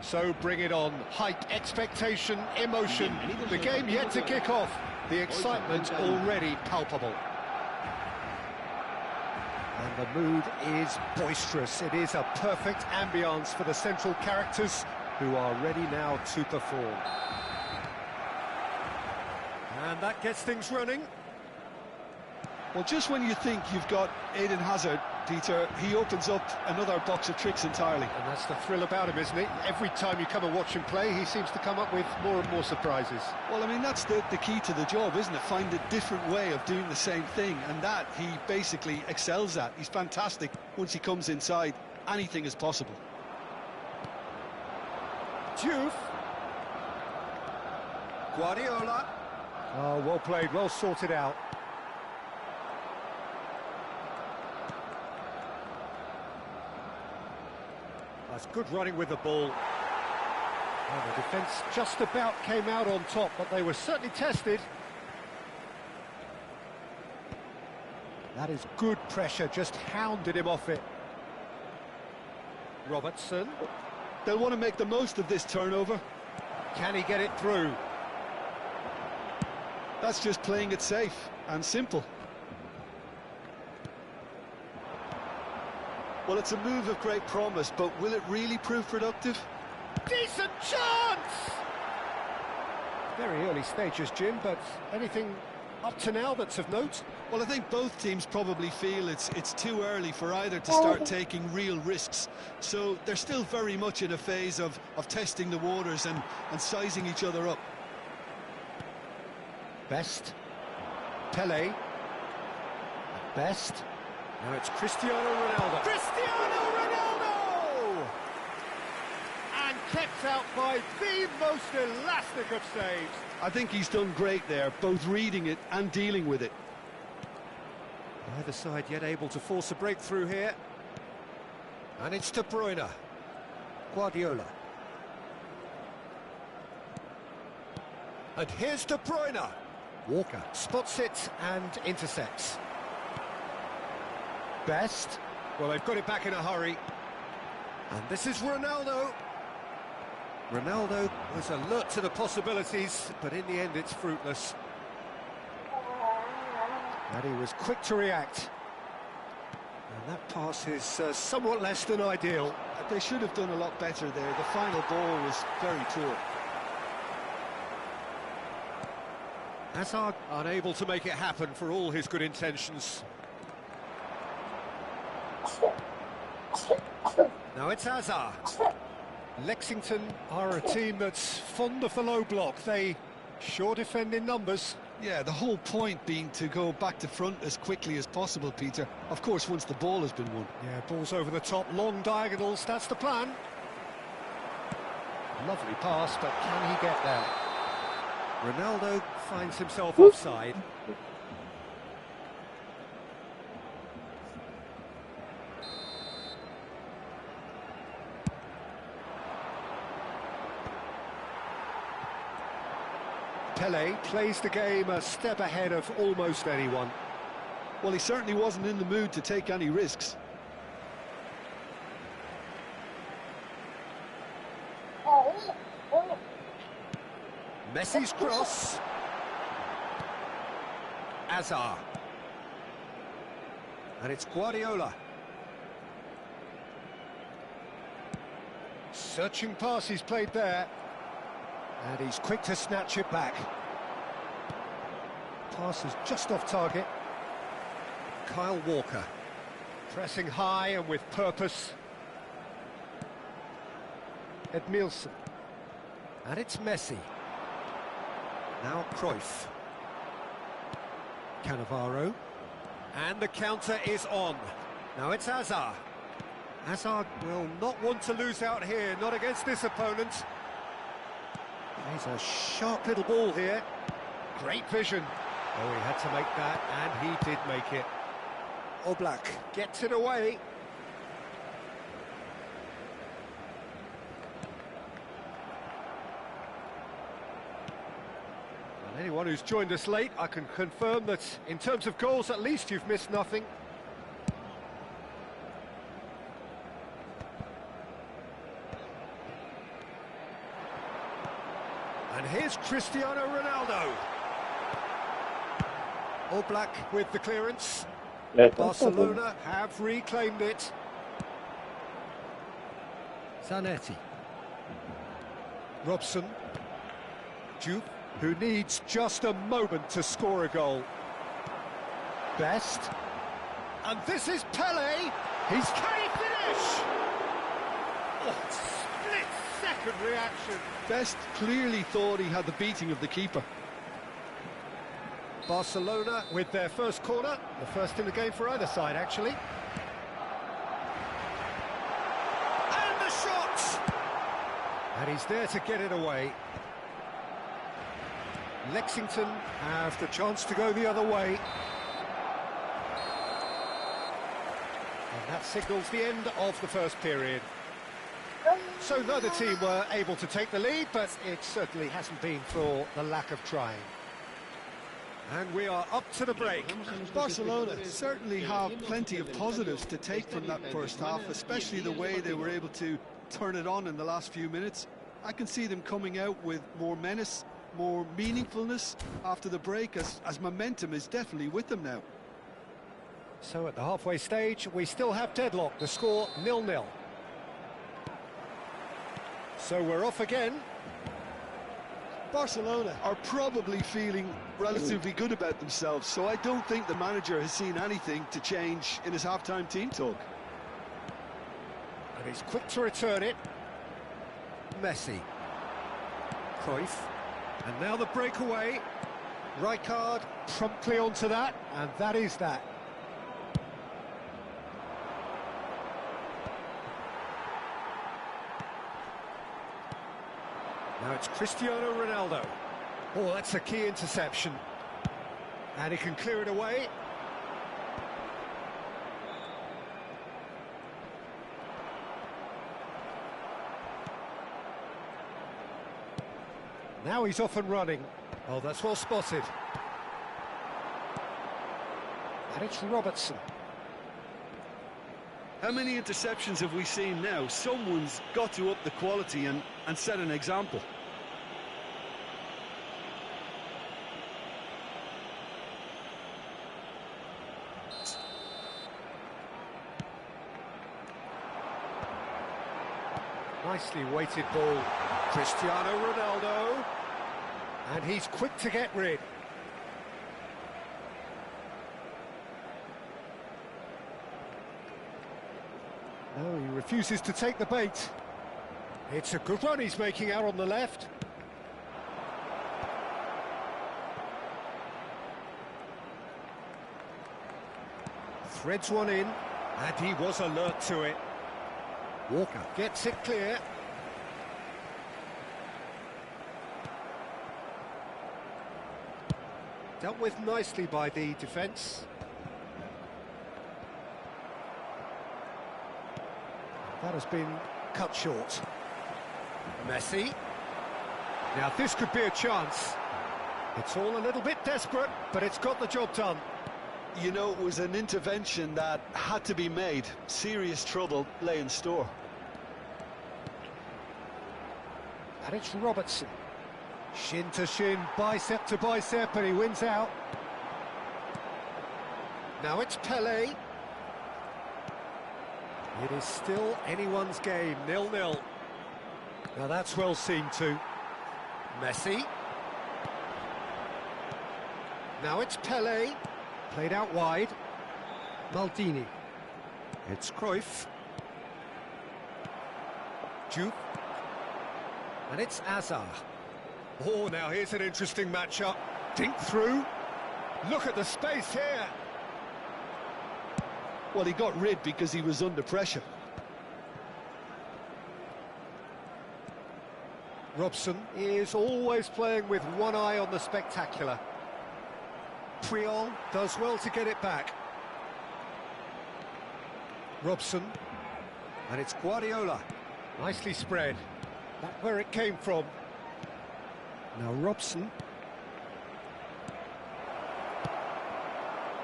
So bring it on. Hype, expectation, emotion. The game yet to kick off. The excitement already palpable. And the mood is boisterous. It is a perfect ambience for the central characters who are ready now to perform. And that gets things running. Well, just when you think you've got Eden Hazard, Peter, he opens up another box of tricks entirely. And that's the thrill about him, isn't it? Every time you come and watch him play, he seems to come up with more and more surprises. Well, I mean, that's the key to the job, isn't it? Find a different way of doing the same thing, and that he basically excels at. He's fantastic. Once he comes inside, anything is possible. Juve. Guardiola. Oh, well played, well sorted out. That's good running with the ball. Well, the defence just about came out on top, but they were certainly tested. That is good pressure, just hounded him off it. Robertson. They'll want to make the most of this turnover. Can he get it through? That's just playing it safe and simple. Well, it's a move of great promise, but will it really prove productive? Decent chance! Very early stages, Jim, but anything up to now that's of note? Well, I think both teams probably feel it's too early for either to start taking real risks. So they're still very much in a phase of testing the waters and sizing each other up. Best. Pele. Best. Now it's Cristiano Ronaldo. Cristiano Ronaldo! And kept out by the most elastic of saves. I think he's done great there, both reading it and dealing with it. Neither side yet able to force a breakthrough here. And it's De Bruyne. Guardiola. And here's De Bruyne. Walker spots it and intercepts. Best. Well, they've got it back in a hurry. And this is Ronaldo. Ronaldo was alert to the possibilities, but in the end it's fruitless. And he was quick to react. And that pass is somewhat less than ideal. They should have done a lot better there. The final ball was very poor. Hazard unable to make it happen for all his good intentions. Now it's Hazard. Lexington are a team that's fond of the low block. They sure defend in numbers. Yeah, the whole point being to go back to front as quickly as possible, Peter. Of course, once the ball has been won. Yeah, ball's over the top, long diagonals, that's the plan. Lovely pass, but can he get there? Ronaldo finds himself offside. Pele plays the game a step ahead of almost anyone. Well, he certainly wasn't in the mood to take any risks. Messi's cross. Hazard. And it's Guardiola. Searching pass he's played there. And he's quick to snatch it back. Pass is just off target. Kyle Walker. Pressing high and with purpose. Edmilson. And it's Messi. Now Cruyff. Cannavaro. And the counter is on. Now it's Hazard. Hazard will not want to lose out here, not against this opponent. He's a sharp little ball here. Great vision. Oh, he had to make that, and he did make it. Oblak gets it away. And anyone who's joined us late, I can confirm that in terms of goals, at least you've missed nothing. And here's Cristiano Ronaldo. Oblak with the clearance. Barcelona have reclaimed it. Zanetti. Robson. Jupe, who needs just a moment to score a goal. Best. And this is Pele. Can he finish? Oh, split-second reaction. Best clearly thought he had the beating of the keeper. Barcelona with their first corner, the first in the game for either side, actually. And the shot! And he's there to get it away. Lexington have the chance to go the other way. And that signals the end of the first period. So neither team were able to take the lead, but it certainly hasn't been for the lack of trying. And we are up to the break. Barcelona certainly have plenty of positives to take from that first half, especially the way they were able to turn it on in the last few minutes. I can see them coming out with more menace, more meaningfulness after the break, as momentum is definitely with them now. So at the halfway stage, we still have deadlock, the score 0-0. So we're off again. Barcelona are probably feeling relatively good about themselves, so I don't think the manager has seen anything to change in his half-time team talk. And he's quick to return it. Messi. Cruyff. And now the breakaway. Rijkaard promptly onto that, and that is that. Now it's Cristiano Ronaldo. Oh, that's a key interception. And he can clear it away. Now he's off and running. Oh, that's well spotted. And it's Robertson. How many interceptions have we seen now? Someone's got to up the quality and set an example. Nicely weighted ball. Cristiano Ronaldo. And he's quick to get rid. No, he refuses to take the bait. It's a good run he's making out on the left. Threads one in, and he was alert to it. Walker gets it clear. Dealt with nicely by the defence. That has been cut short. Messi. Now this could be a chance. It's all a little bit desperate, but it's got the job done. You know, it was an intervention that had to be made. Serious trouble lay in store. And it's Robertson. Shin to shin, bicep to bicep, and he wins out. Now it's Pele. It is still anyone's game, 0-0. Now that's well seen too. Messi. Now it's Pele. Played out wide. Maldini. It's Cruyff. Juve. And it's Hazard. Oh, now here's an interesting matchup. Dink through. Look at the space here. Well, he got rid because he was under pressure. Robson is always playing with one eye on the spectacular. Puyol does well to get it back. Robson. And it's Guardiola. Nicely spread. That's where it came from. Now Robson.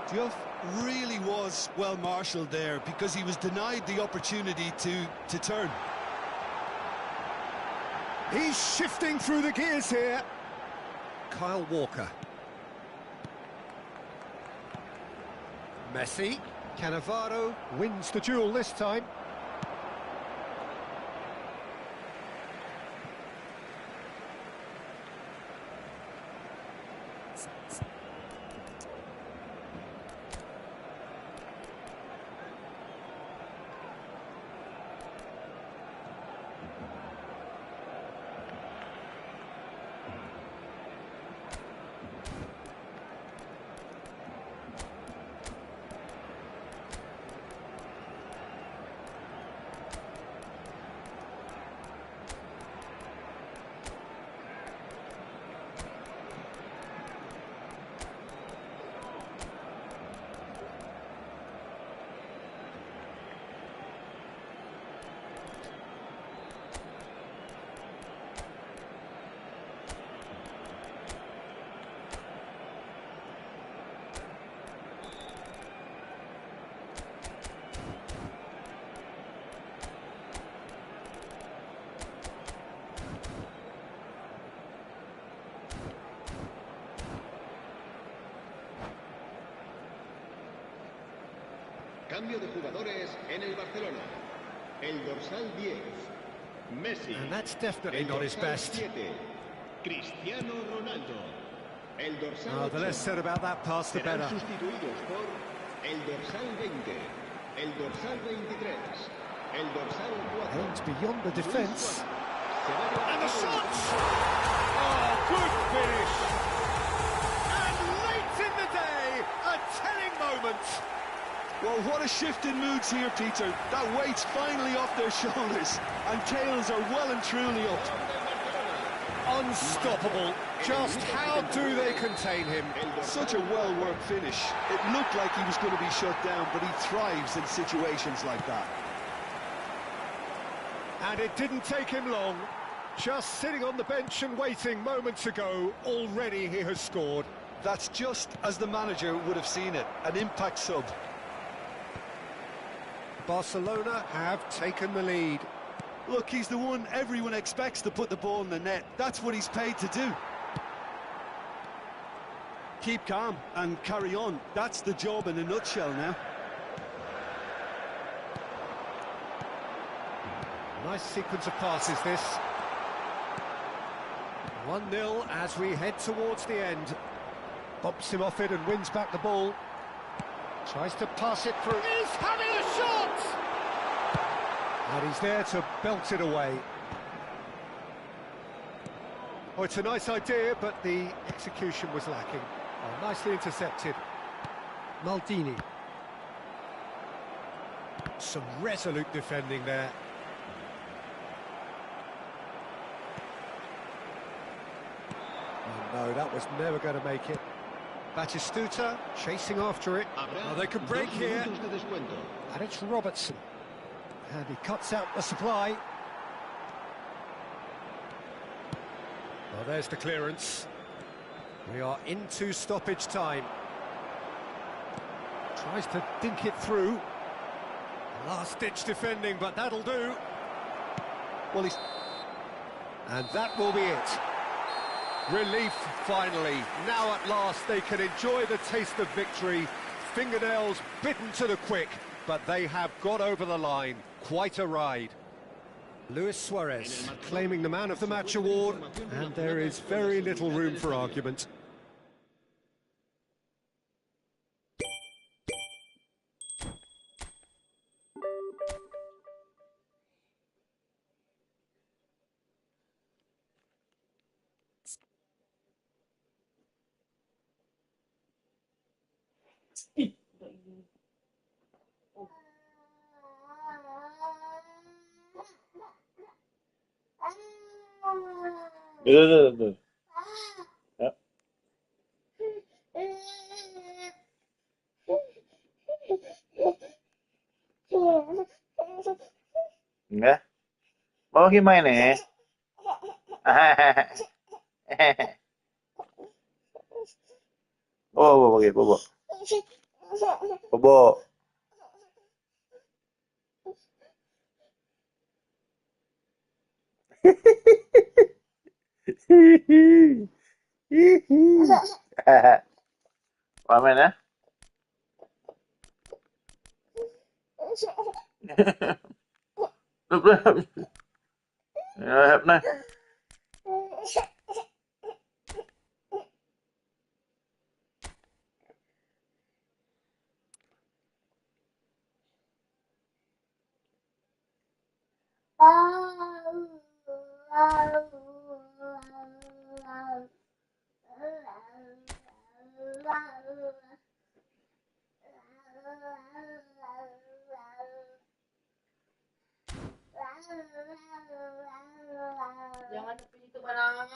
Diouf really was well marshalled there because he was denied the opportunity to turn. He's shifting through the gears here. Kyle Walker. Messi. Cannavaro wins the duel this time. Cambio de jugadores en el Barcelona. El dorsal 10, Messi. And that's definitely not his best. 7, Cristiano Ronaldo. El dorsal The less said about that pass, the serán better. sustituidos por el dorsal 20, el dorsal 23, el dorsal 4. Aims beyond the defence. And the shot! Oh, good finish! And late in the day, a telling moment. Well, what a shift in moods here, Peter. That weight's finally off their shoulders, and tails are well and truly up. Unstoppable. Just how do they contain him? Such a well-worked finish. It looked like he was going to be shut down, but he thrives in situations like that. And it didn't take him long. Just sitting on the bench and waiting moments ago, already he has scored. That's just as the manager would have seen it, an impact sub. Barcelona have taken the lead. Look, he's the one everyone expects to put the ball in the net. That's what he's paid to do. Keep calm and carry on. That's the job in a nutshell now. Nice sequence of passes, this. 1-0 as we head towards the end. Bumps him off it and wins back the ball. Tries to pass it through. He's having a shot! And he's there to belt it away. Oh, it's a nice idea, but the execution was lacking. Oh, nicely intercepted. Maldini. Some resolute defending there. Oh, no, that was never going to make it. Batistuta chasing after it. Oh, they could break here. And it's Robertson. And he cuts out the supply. Well, there's the clearance. We are into stoppage time. Tries to dink it through. Last-ditch defending, but that'll do. Well, he's... And that will be it. Relief, finally. Now at last they can enjoy the taste of victory. Fingernails bitten to the quick, but they have got over the line. Quite a ride. Luis Suarez claiming the Man of the Match award, and there is very little room for argument. Tuh. Ya. Enggak. Mau gimana ya? Oh, bobo, bobo. Bobo. Pamen ya? Ya, nah. Jangan tepi itu barang.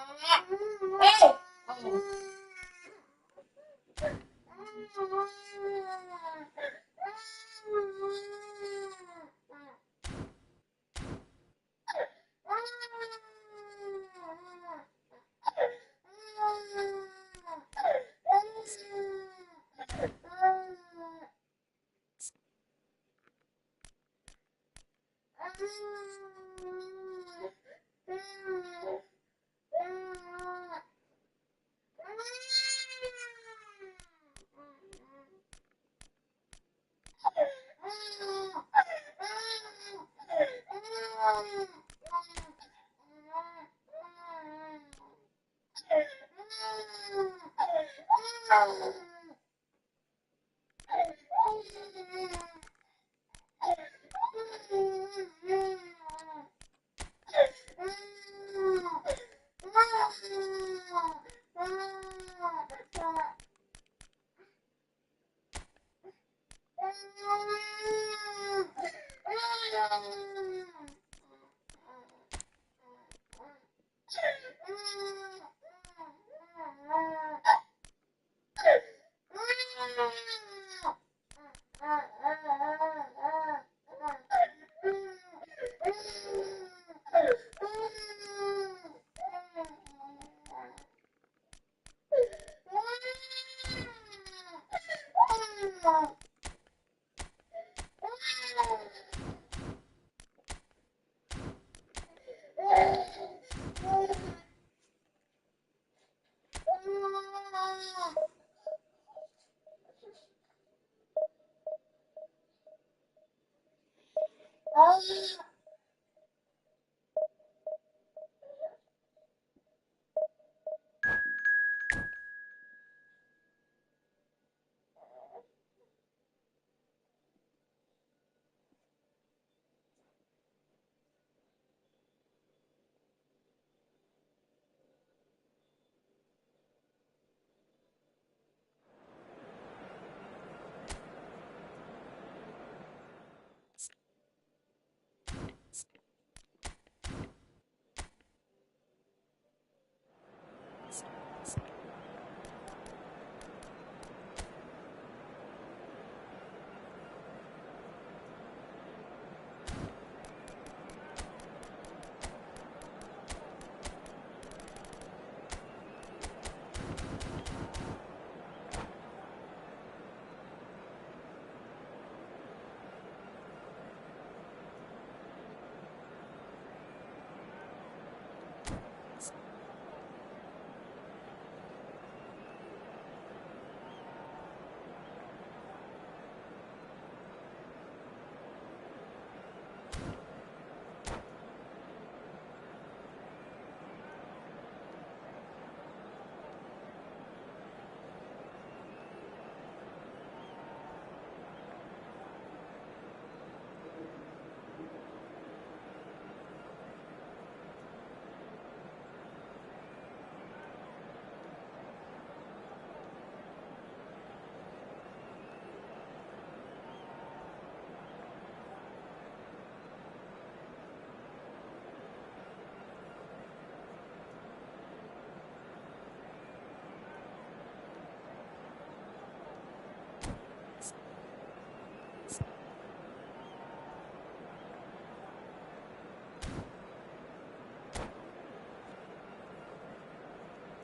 Oh.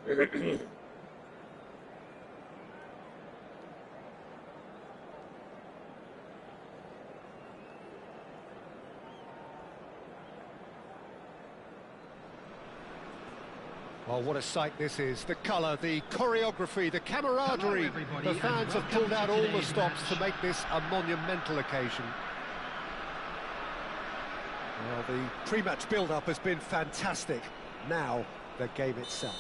Well, what a sight this is. The colour, the choreography, the camaraderie. The fans have pulled out all the stops to make this a monumental occasion. Well, the pre-match build-up has been fantastic. Now, the game itself.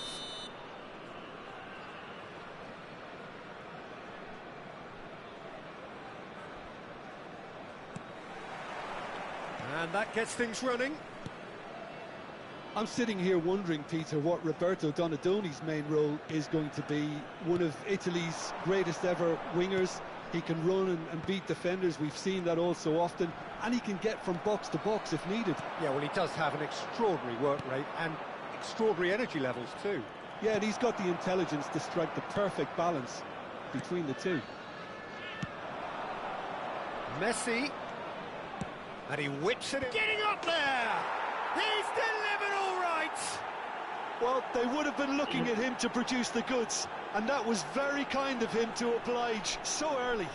And that gets things running. I'm sitting here wondering, Peter, what Roberto Donadoni's main role is going to be. One of Italy's greatest ever wingers. He can run and beat defenders. We've seen that all so often. And he can get from box to box if needed. Yeah, well, he does have an extraordinary work rate and extraordinary energy levels too. Yeah, and he's got the intelligence to strike the perfect balance between the two. Messi. And he whips it in. Getting up there! He's delivered all right! Well, they would have been looking at him to produce the goods, and that was very kind of him to oblige so early.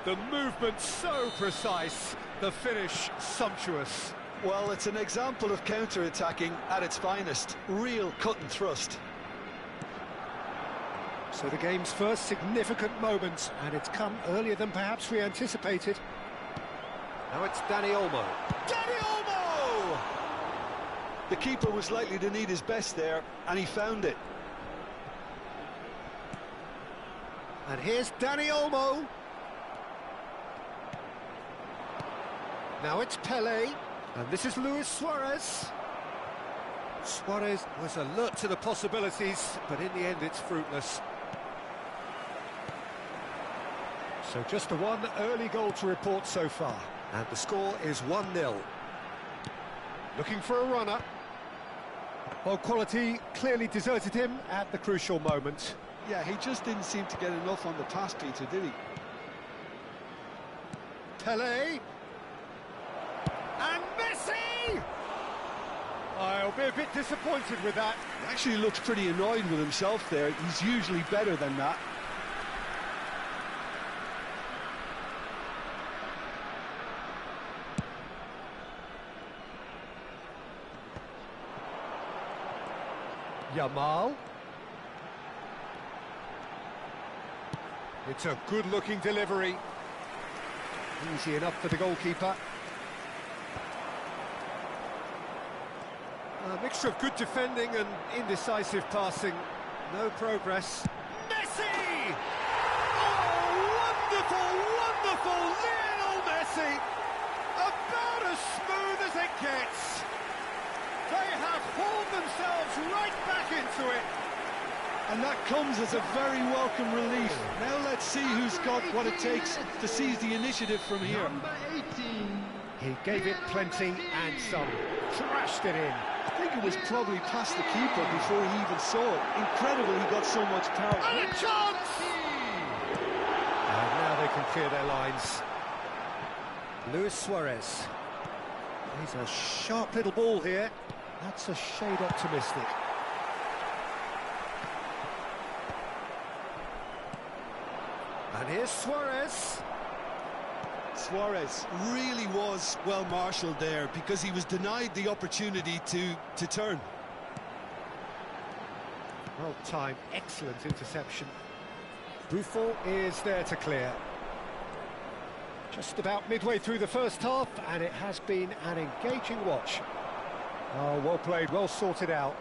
The movement so precise, the finish sumptuous. Well, it's an example of counter-attacking at its finest. Real cut and thrust. So the game's first significant moment, and it's come earlier than perhaps we anticipated. Now it's Dani Olmo. Dani Olmo! The keeper was likely to need his best there, and he found it. And here's Dani Olmo. Now it's Pelé, and this is Luis Suarez. Suarez was alert to the possibilities, but in the end it's fruitless. So just the one early goal to report so far, and the score is 1-0. Looking for a runner. Well, quality clearly deserted him at the crucial moment. Yeah, he just didn't seem to get enough on the pass, Peter, did he? Pelé. And Messi! I'll be a bit disappointed with that. He actually looks pretty annoyed with himself there. He's usually better than that. Yamal. It's a good-looking delivery. Easy enough for the goalkeeper. A mixture of good defending and indecisive passing. No progress. Messi! Oh, wonderful, wonderful Lionel Messi! About as smooth as it gets. They have hauled themselves right back into it. And that comes as a very welcome relief. Now let's see who's got what it takes to seize the initiative from here. Number 18. He gave it plenty and some. Thrashed it in. I think it was probably past the keeper before he even saw it. Incredible he got so much power. And a chance! And now they can clear their lines. Luis Suarez. He's a sharp little ball here. That's a shade optimistic. And here's Suarez. Suarez really was well marshalled there because he was denied the opportunity to turn. Well timed, excellent interception. Buffon is there to clear. Just about midway through the first half, and it has been an engaging watch. Oh, well played, well sorted out.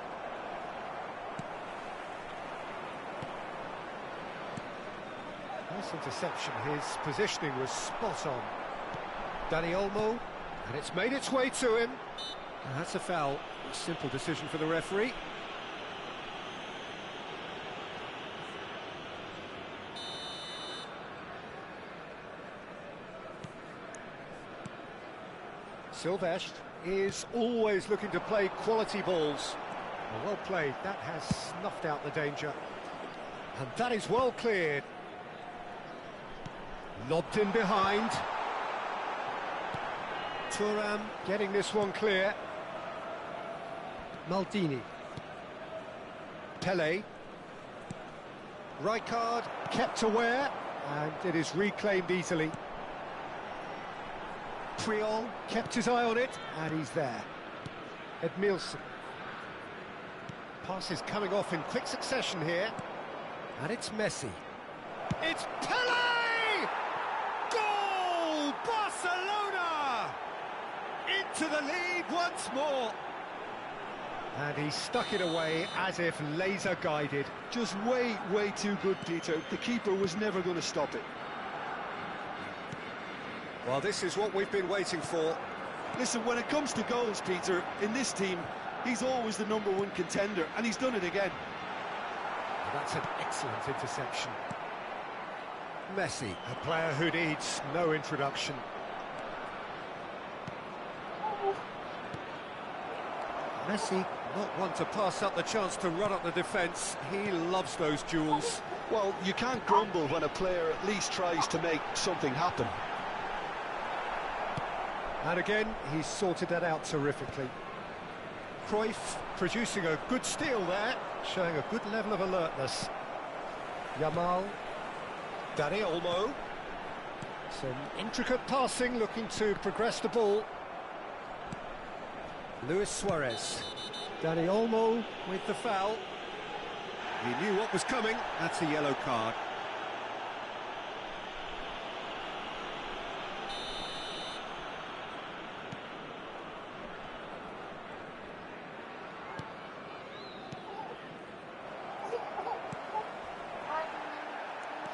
Nice interception, his positioning was spot on. Dani Olmo, and it's made its way to him. And that's a foul, a simple decision for the referee. Silvestre is always looking to play quality balls. Well played, that has snuffed out the danger. And that is well cleared. Lobbed in behind. Thuram getting this one clear. Maldini. Pele. Rijkaard kept aware, and it is reclaimed easily. Priol kept his eye on it, and he's there. Edmilson. Passes coming off in quick succession here. And it's Messi. It's Pele! Goal! Barcelona! Into the lead once more. And he stuck it away as if laser guided. Just way too good, Peter. The keeper was never going to stop it. Well, this is what we've been waiting for. Listen, when it comes to goals, Peter, in this team, he's always the #1 contender, and he's done it again. That's an excellent interception. Messi, a player who needs no introduction. Messi, not one to pass up the chance to run up the defence. He loves those duels. Well, you can't grumble when a player at least tries to make something happen. And again, he's sorted that out terrifically. Cruyff producing a good steal there, showing a good level of alertness. Yamal. Dani Olmo. Some intricate passing, looking to progress the ball. Luis Suarez. Dani Olmo with the foul. He knew what was coming. That's a yellow card.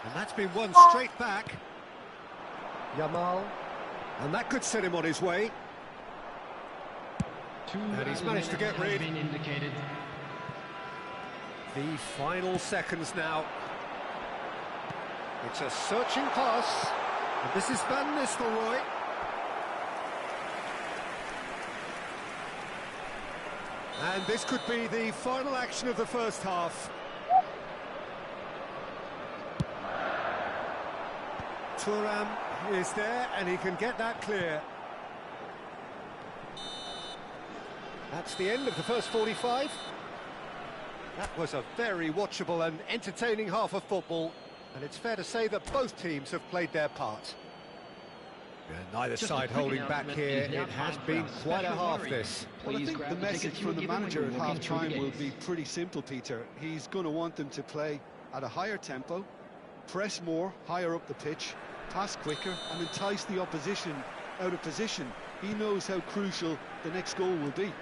And that's been won straight back. Yamal. And that could set him on his way. And he's managed to get rid. The final seconds now. It's a searching pass. And this is Van Nistelrooy. And this could be the final action of the first half. Thuram is there, and he can get that clear. That's the end of the first 45. That was a very watchable and entertaining half of football, and it's fair to say that both teams have played their part. Neither side holding back here. It has been quite a half, this. Well, I think the message from the manager at half-time will be pretty simple, Peter. He's going to want them to play at a higher tempo, press more, higher up the pitch, pass quicker, and entice the opposition out of position. He knows how crucial the next goal will be.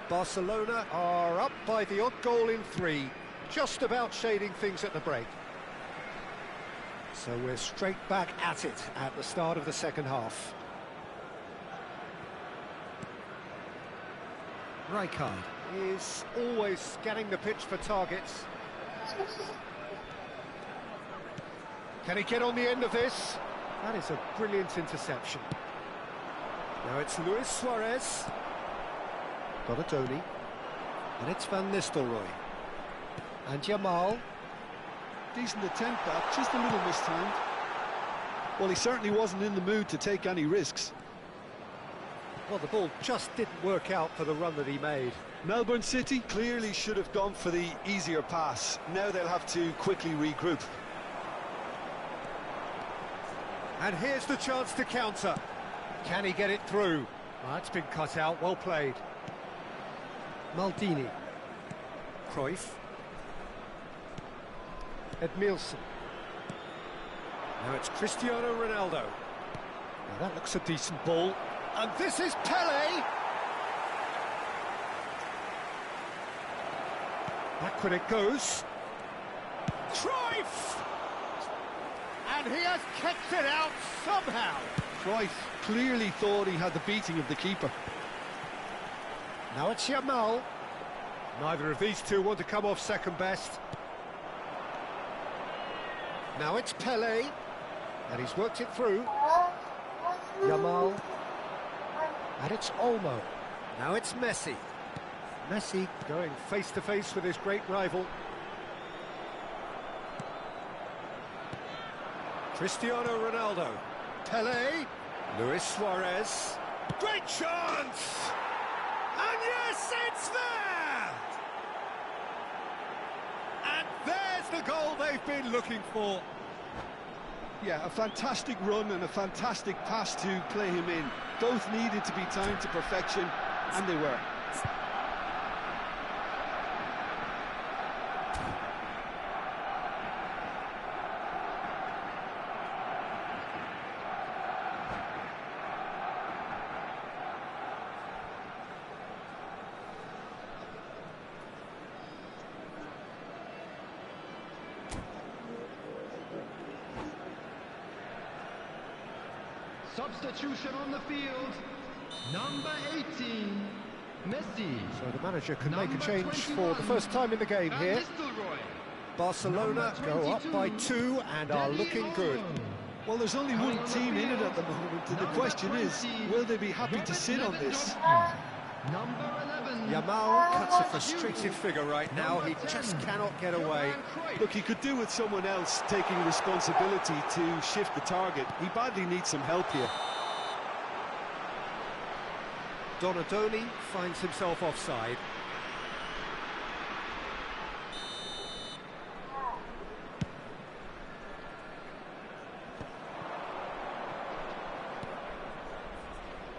Barcelona are up by the odd goal in 3, just about shading things at the break. So we're straight back at it at the start of the second half. Rijkaard is always scanning the pitch for targets. Can he get on the end of this? That is a brilliant interception. Now it's Luis Suarez. Got a Tony. And it's Van Nistelrooy. And Yamal. Decent attempt, that, just a little mistimed. Well, he certainly wasn't in the mood to take any risks. Well, the ball just didn't work out for the run that he made. Melbourne City clearly should have gone for the easier pass. Now they'll have to quickly regroup. And here's the chance to counter. Can he get it through? Well, that's been cut out, well played. Maldini. Cruyff. Edmilson. Now it's Cristiano Ronaldo. Now that looks a decent ball. And this is Pele! Backward it goes. Cruyff! And he has kept it out somehow. Cruyff clearly thought he had the beating of the keeper. Now it's Yamal. Neither of these two want to come off second best. Now it's Pele. And he's worked it through. Yamal. And it's Olmo. Now it's Messi. Messi going face-to-face with his great rival. Cristiano Ronaldo. Pele. Luis Suarez. Great chance! And yes, it's there! the goal they've been looking for. Yeah, a fantastic run and a fantastic pass to play him in. Both needed to be timed to perfection, and they were. Substitution on the field, number 18, Messi. So the manager can make a Number change 21, for the first time in the game Van here. Nistelrooy. Barcelona Number go up 22, by 2 and are Dani looking good. Olmo. Well, there's only Coming one on the team in it field, at the moment, and the number question is, 20, will they be happy to sit on this? Number 11, Yamal cuts a frustrated figure right now. He Number just 10, cannot get away. Johan Cruyff. Look, he could do with someone else taking responsibility to shift the target. He badly needs some help here. Donadoni finds himself offside.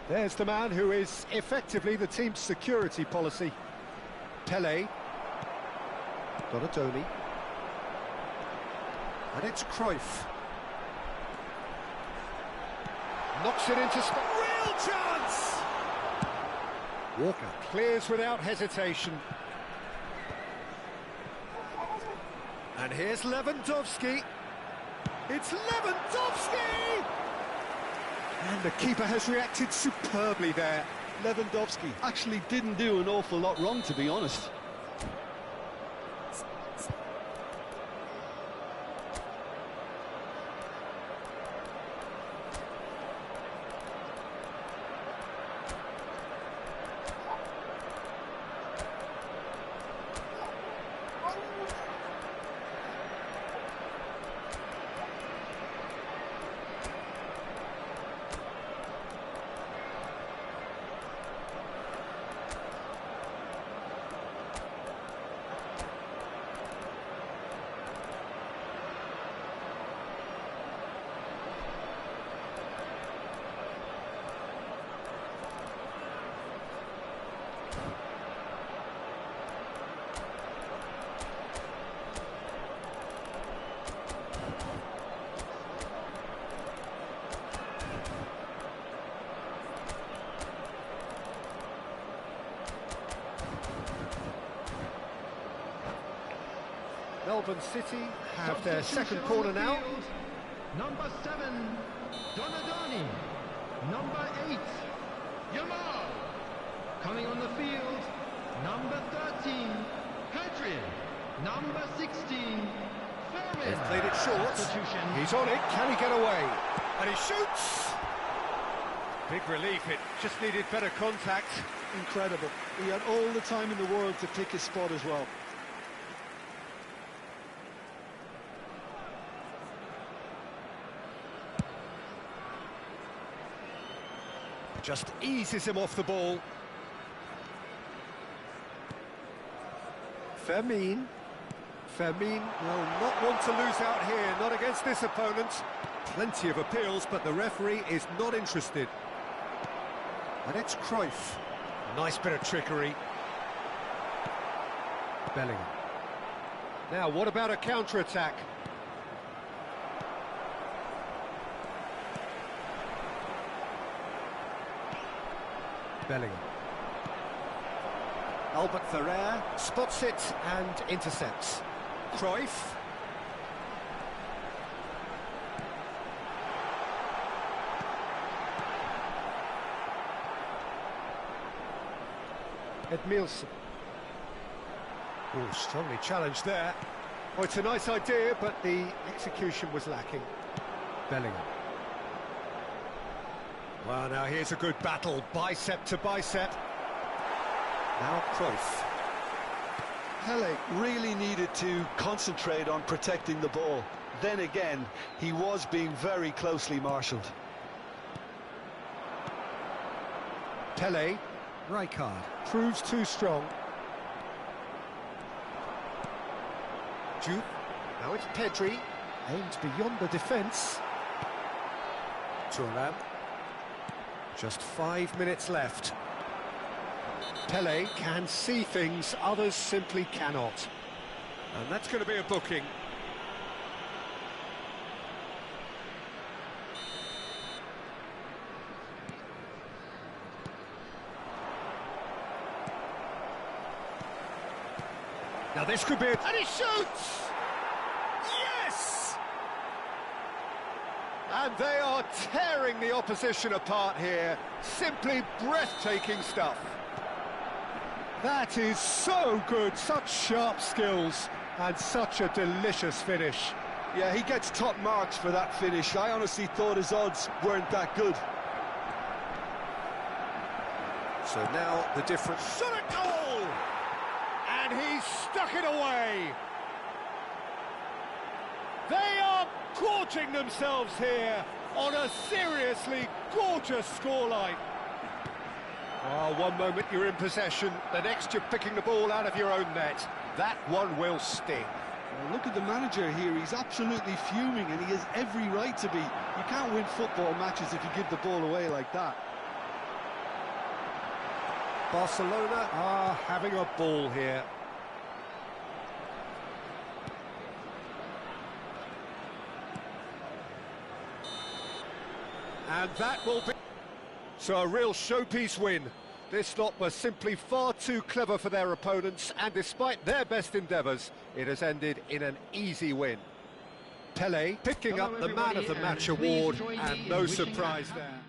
There's the man who is effectively the team's security policy. Pele. Donadoni. And it's Cruyff. Knocks it into space. Real chance! Walker clears without hesitation. And here's Lewandowski. It's Lewandowski! And the keeper has reacted superbly there. Lewandowski actually didn't do an awful lot wrong, to be honest. Melbourne City have their second corner now. Field, number 7, Donadoni. Number 8, Yamal. Coming on the field, number 13, Pedri. Number 16, Fermin. They've played it short. Substitution. He's on it. Can he get away? And he shoots! Big relief. It just needed better contact. Incredible. He had all the time in the world to pick his spot as well. Just eases him off the ball. Fermin will not want to lose out here, not against this opponent. Plenty of appeals, but the referee is not interested. And it's Cruyff. Nice bit of trickery. Bellingham. Now, what about a counter-attack? Bellingham. Albert Ferrer spots it and intercepts. Cruyff. Edmilson. Oh, strongly challenged there. Oh, it's a nice idea, but the execution was lacking. Bellingham. Well, now here's a good battle, bicep to bicep. Now Cruyff. Pele really needed to concentrate on protecting the ball. Then again, he was being very closely marshalled. Pele. Rijkaard proves too strong. Jude. Now it's Pedri, aimed beyond the defence. Thuram. Just 5 minutes left. Pele can see things others simply cannot. And that's going to be a booking. Now this could be it. And he shoots! Yes! And they are tearing the opposition apart here. Simply breathtaking stuff. That is so good, such sharp skills, and such a delicious finish. Yeah, he gets top marks for that finish. I honestly thought his odds weren't that good. So now the difference. Shot a goal! And he's stuck it away. They are gorging themselves here on a seriously gorgeous scoreline. Oh, one moment you're in possession, the next you're picking the ball out of your own net. That one will sting. Well, look at the manager here, he's absolutely fuming and he has every right to be. You can't win football matches if you give the ball away like that. Barcelona are having a ball here. And that will be... So a real showpiece win. This lot was simply far too clever for their opponents, and despite their best endeavours, it has ended in an easy win. Pele picking up the Man of the Match award, and no surprise there.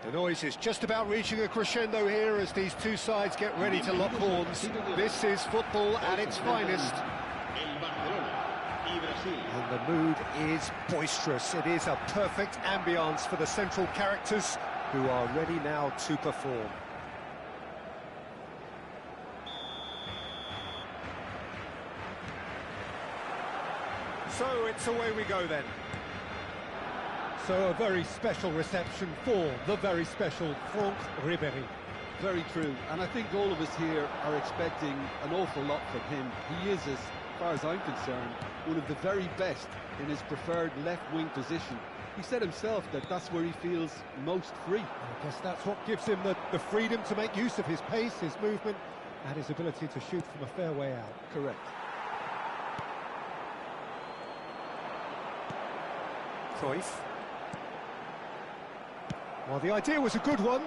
The noise is just about reaching a crescendo here as these two sides get ready to lock horns. This is football at its finest. And the mood is boisterous. It is a perfect ambience for the central characters who are ready now to perform. So it's away we go then. So a very special reception for the very special Franck Ribéry. Very true, and I think all of us here are expecting an awful lot from him. He is as As far as I'm concerned, one of the very best in his preferred left-wing position. He said himself that that's where he feels most free. I guess that's what gives him the freedom to make use of his pace, his movement, and his ability to shoot from a fair way out. Correct. Cruyff. Well, the idea was a good one.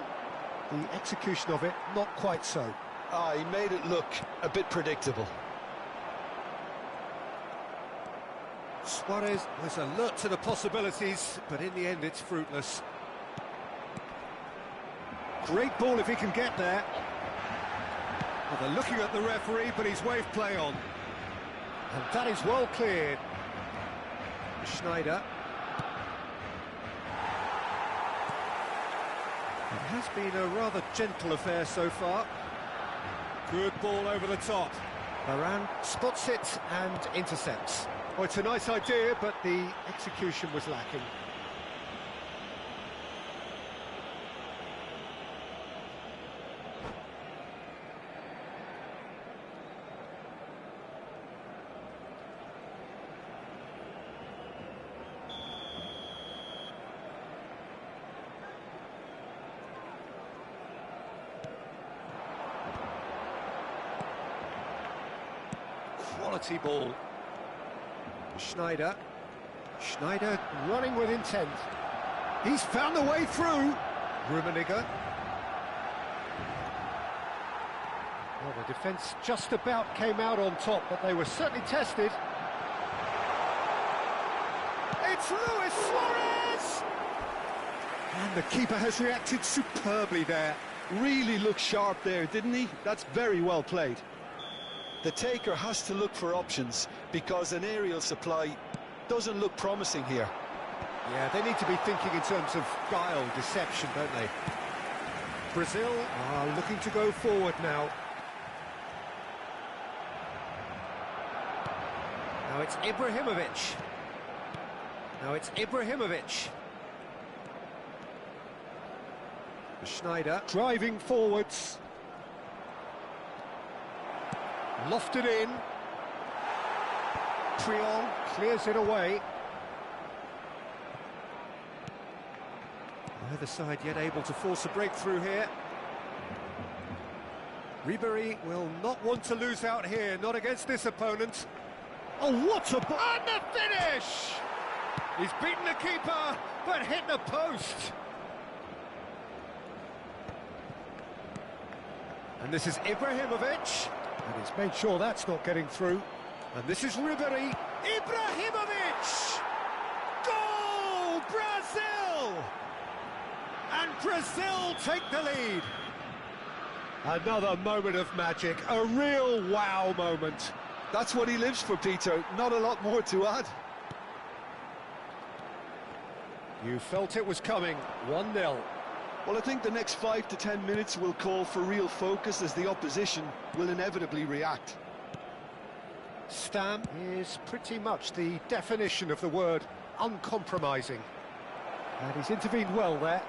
The execution of it, not quite so. Ah, he made it look a bit predictable. Suarez was alert to the possibilities, but in the end it's fruitless. Great ball if he can get there. Well, they're looking at the referee, but he's waved play on. And that is well cleared. Schneider. It has been a rather gentle affair so far. Good ball over the top. Varane spots it and intercepts. Oh, it's a nice idea, but the execution was lacking. Quality ball. Schneider running with intent. He's found the way through. Rummenigge. Well, the defence just about came out on top, but they were certainly tested. It's Luis Suarez! And the keeper has reacted superbly there. Really looked sharp there, didn't he? That's very well played. The taker has to look for options because an aerial supply doesn't look promising here. Yeah, they need to be thinking in terms of guile, deception, don't they? Brazil are looking to go forward now. Now it's Ibrahimovic. Schneider driving forwards. Lofted in. Triol clears it away. Neither side yet able to force a breakthrough here. Ribery will not want to lose out here, not against this opponent. Oh, what a ball! And the finish! He's beaten the keeper, but hit the post. And this is Ibrahimovic. And he's made sure that's not getting through. And this is Ribery. Ibrahimovic! Goal! Brazil! And Brazil take the lead. Another moment of magic, a real wow moment. That's what he lives for, Peter. Not a lot more to add. You felt it was coming, 1-0. Well, I think the next 5 to 10 minutes will call for real focus as the opposition will inevitably react. Stam is pretty much the definition of the word uncompromising. And he's intervened well there.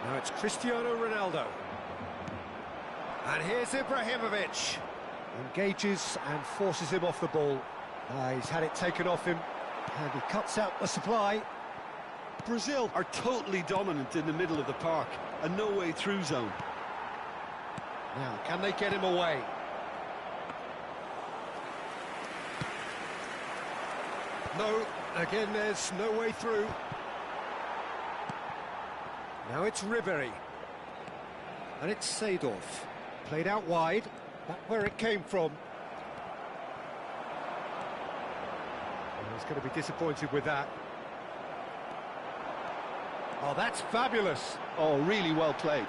Now it's Cristiano Ronaldo. And here's Ibrahimovic. Engages and forces him off the ball. He's had it taken off him. And he cuts out the supply. Brazil are totally dominant in the middle of the park. A no-way through zone. Now, can they get him away? No, again there's no way through. Now it's Ribery. And it's Seedorf. Played out wide, back where it came from. Well, he's going to be disappointed with that. Oh, that's fabulous. Oh, really well played.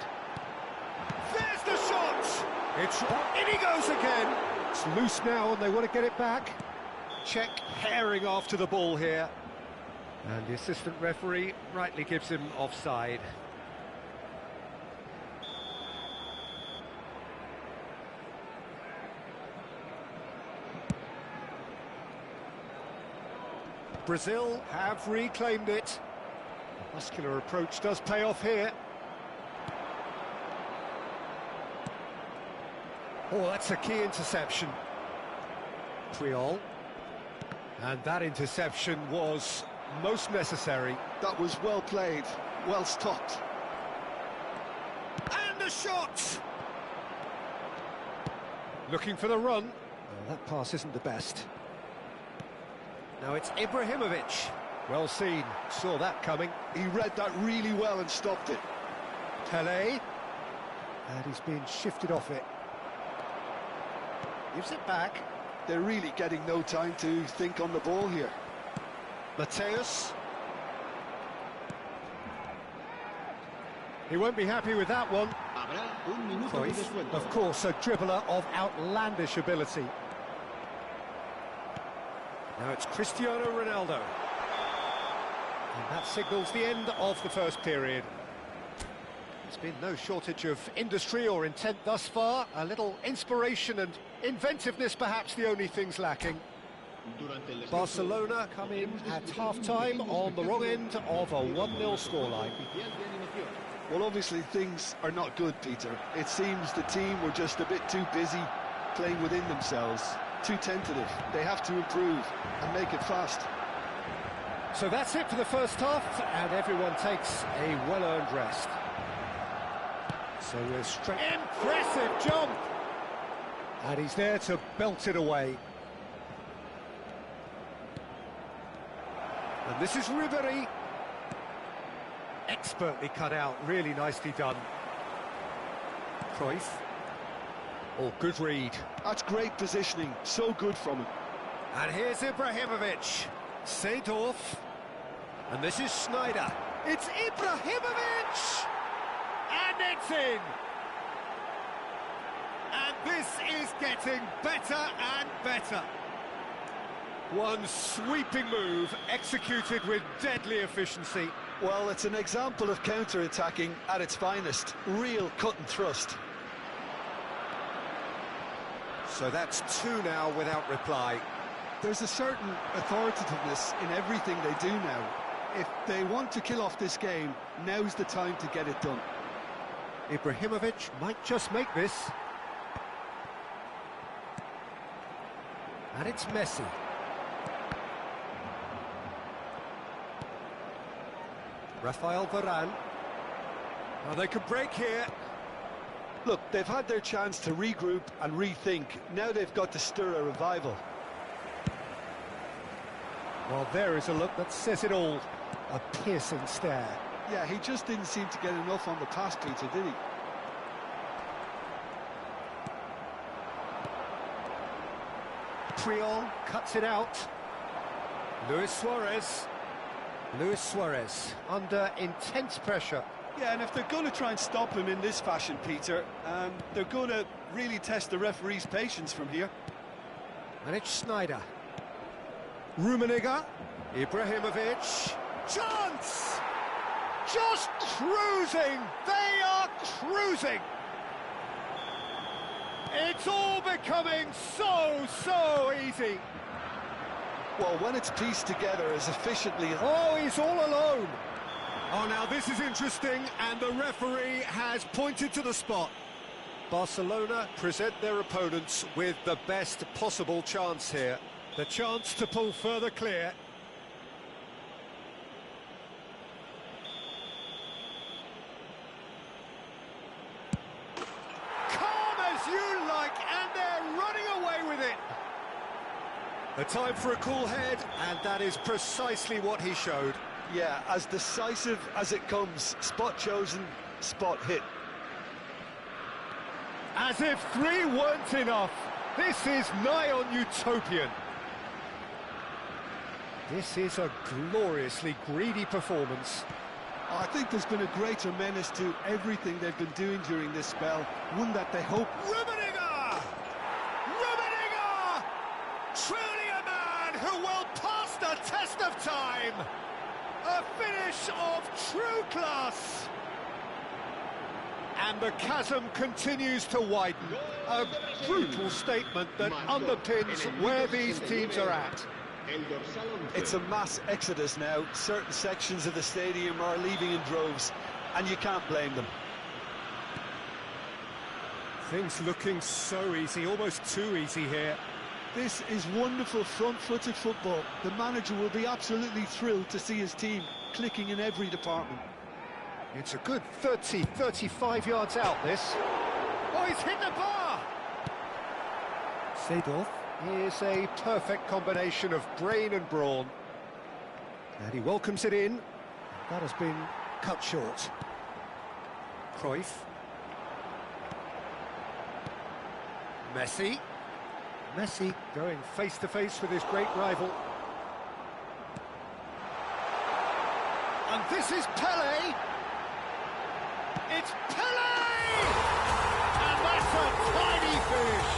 There's the shot! In he goes again! It's loose now and they want to get it back. Czech herring after the ball here. And the assistant referee rightly gives him offside. Brazil have reclaimed it. The muscular approach does pay off here. Oh, that's a key interception. Priol. And that interception was most necessary. That was well played, well stopped. And the shot! Looking for the run. Oh, that pass isn't the best. Now it's Ibrahimovic. Well seen, saw that coming. He read that really well and stopped it. Pele. And he's being shifted off it. Gives it back. They're really getting no time to think on the ball here. Mateus. He won't be happy with that one. Habrá un minuto de Cruyff, descuento. of course, a dribbler of outlandish ability. Now it's Cristiano Ronaldo. And that signals the end of the first period. There's been no shortage of industry or intent thus far. A little inspiration and inventiveness, perhaps the only things lacking. Durante el descanso, Barcelona come in at half-time on the wrong end of a 1-0 scoreline. oficial de animación. Well, obviously things are not good, Peter. It seems the team were just a bit too busy playing within themselves, too tentative. They have to improve and make it fast. So that's it for the first half, and everyone takes a well-earned rest. So we're straight... Impressive jump! And he's there to belt it away. And this is Ribery. Expertly cut out, really nicely done. Cruyff. Oh, good read. That's great positioning, so good from him. And here's Ibrahimovic. Seedorf. And this is Schneider. It's Ibrahimovic! And it's in! And this is getting better and better. One sweeping move executed with deadly efficiency. Well, it's an example of counter-attacking at its finest. Real cut and thrust. So that's two now without reply. There's a certain authoritativeness in everything they do now. If they want to kill off this game, now's the time to get it done. Ibrahimovic might just make this. And it's Messi. Rafael Varane. Now they could break here. Look, they've had their chance to regroup and rethink. Now they've got to stir a revival. Well, there is a look that says it all. A piercing stare. Yeah, he just didn't seem to get enough on the pass, Peter, did he? Priol cuts it out. Luis Suarez. Luis Suarez under intense pressure. Yeah, and if they're going to try and stop him in this fashion, Peter, they're going to really test the referee's patience from here. And it's Schneider. Rummenigge. Ibrahimovic. Chance! Just cruising! They are cruising! It's all becoming so easy. Well, when it's pieced together as efficiently as... Oh, he's all alone. Oh, now this is interesting, and the referee has pointed to the spot. Barcelona present their opponents with the best possible chance here. The chance to pull further clear. Calm as you like, and they're running away with it. A time for a cool head, and that is precisely what he showed. Yeah, as decisive as it comes. Spot chosen, spot hit. As if three weren't enough. This is nigh on utopian. This is a gloriously greedy performance. I think there's been a greater menace to everything they've been doing during this spell. One that they hope... Rummenigge! Rummenigge! Truly a man who will pass the test of time! A finish of true class! And the chasm continues to widen. A brutal statement that underpins where these teams are at. It's a mass exodus now. Certain sections of the stadium are leaving in droves, and you can't blame them. Things looking so easy, almost too easy here. This is wonderful front-footed football. The manager will be absolutely thrilled to see his team clicking in every department. It's a good 30, 35 yards out, this. Oh, he's hit the bar! Seedorf is a perfect combination of brain and brawn. And he welcomes it in. That has been cut short. Cruyff. Messi. Messi going face-to-face with his great rival. And this is Pele. It's Pele! And that's a tiny finish.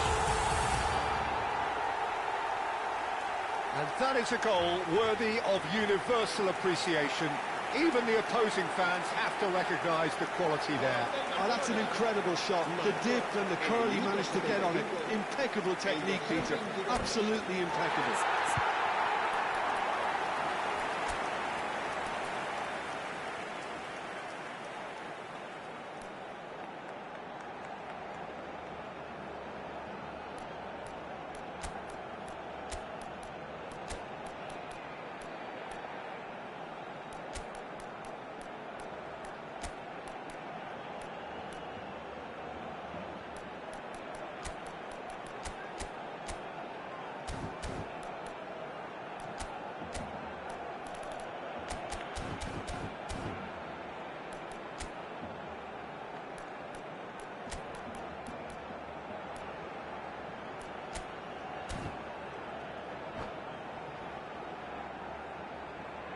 And that is a goal worthy of universal appreciation. Even the opposing fans have to recognise the quality there. Oh, that's an incredible shot. The dip and the curl he managed to get on it. Impeccable technique, Peter. Absolutely impeccable.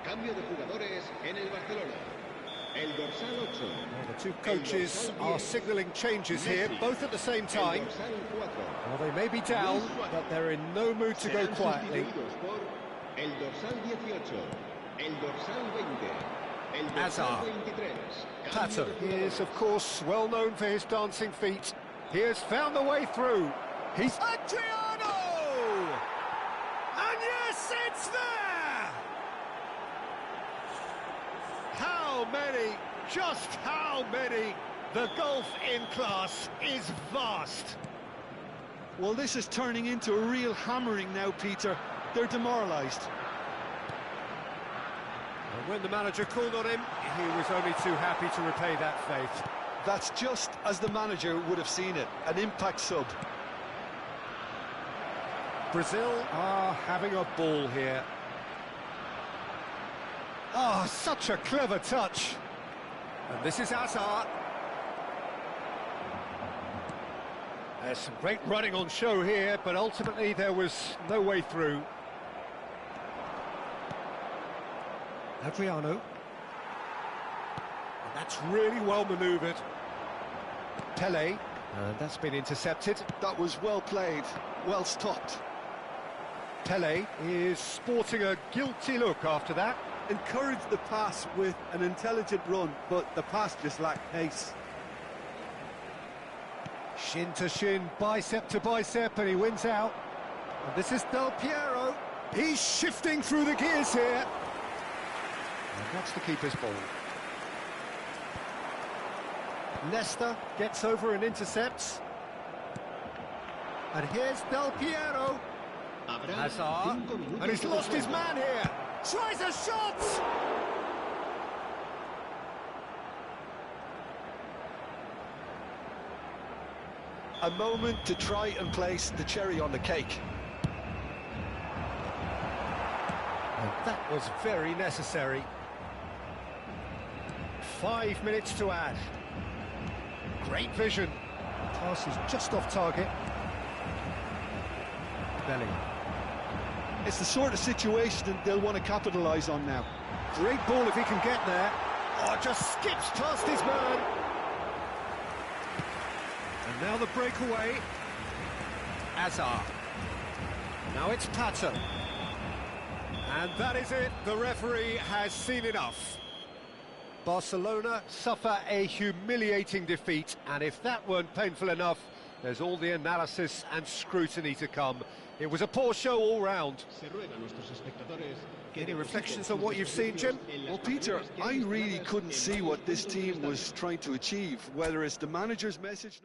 Cambio de jugadores en el Barcelona. El dorsal 8. Well, the two coaches are signalling changes here, both at the same time. El dorsal 4. Well, they may be down, but they're in no mood to go Serán quietly. sustituidos por el dorsal 18. El dorsal 20. El dorsal Hazard. 23. Pato is, of course, well known for his dancing feet. He has found the way through. He's Adriano! And yes, it's there! How many? Just how many? The gulf in class is vast. Well, this is turning into a real hammering now, Peter. They're demoralised. And when the manager called on him, he was only too happy to repay that faith. That's just as the manager would have seen it. An impact sub. Brazil are having a ball here. Oh, such a clever touch. And this is Hazard. There's some great running on show here, but ultimately there was no way through. Adriano. And that's really well manoeuvred. Pele. And that's been intercepted. That was well played, well stopped. Pele is sporting a guilty look after that. Encouraged the pass with an intelligent run, but the pass just lacked pace. Shin to shin, bicep to bicep, and he wins out. And this is Del Piero. He's shifting through the gears here. And that's the keeper's ball. Nesta gets over and intercepts. And here's Del Piero. Hazard. And he's lost his man here. Tries a shot! A moment to try and place the cherry on the cake. And that was very necessary. 5 minutes to add. Great vision. Pass is just off target. Belly. It's the sort of situation that they'll want to capitalise on now. Great ball if he can get there. Oh, just skips past his man. And now the breakaway. Hazard. Now it's Pato. And that is it. The referee has seen enough. Barcelona suffer a humiliating defeat, and if that weren't painful enough, there's all the analysis and scrutiny to come. It was a poor show all round. Any reflections on what you've seen, Jim? Well, Peter, I really couldn't see what this team was trying to achieve, whether it's the manager's message...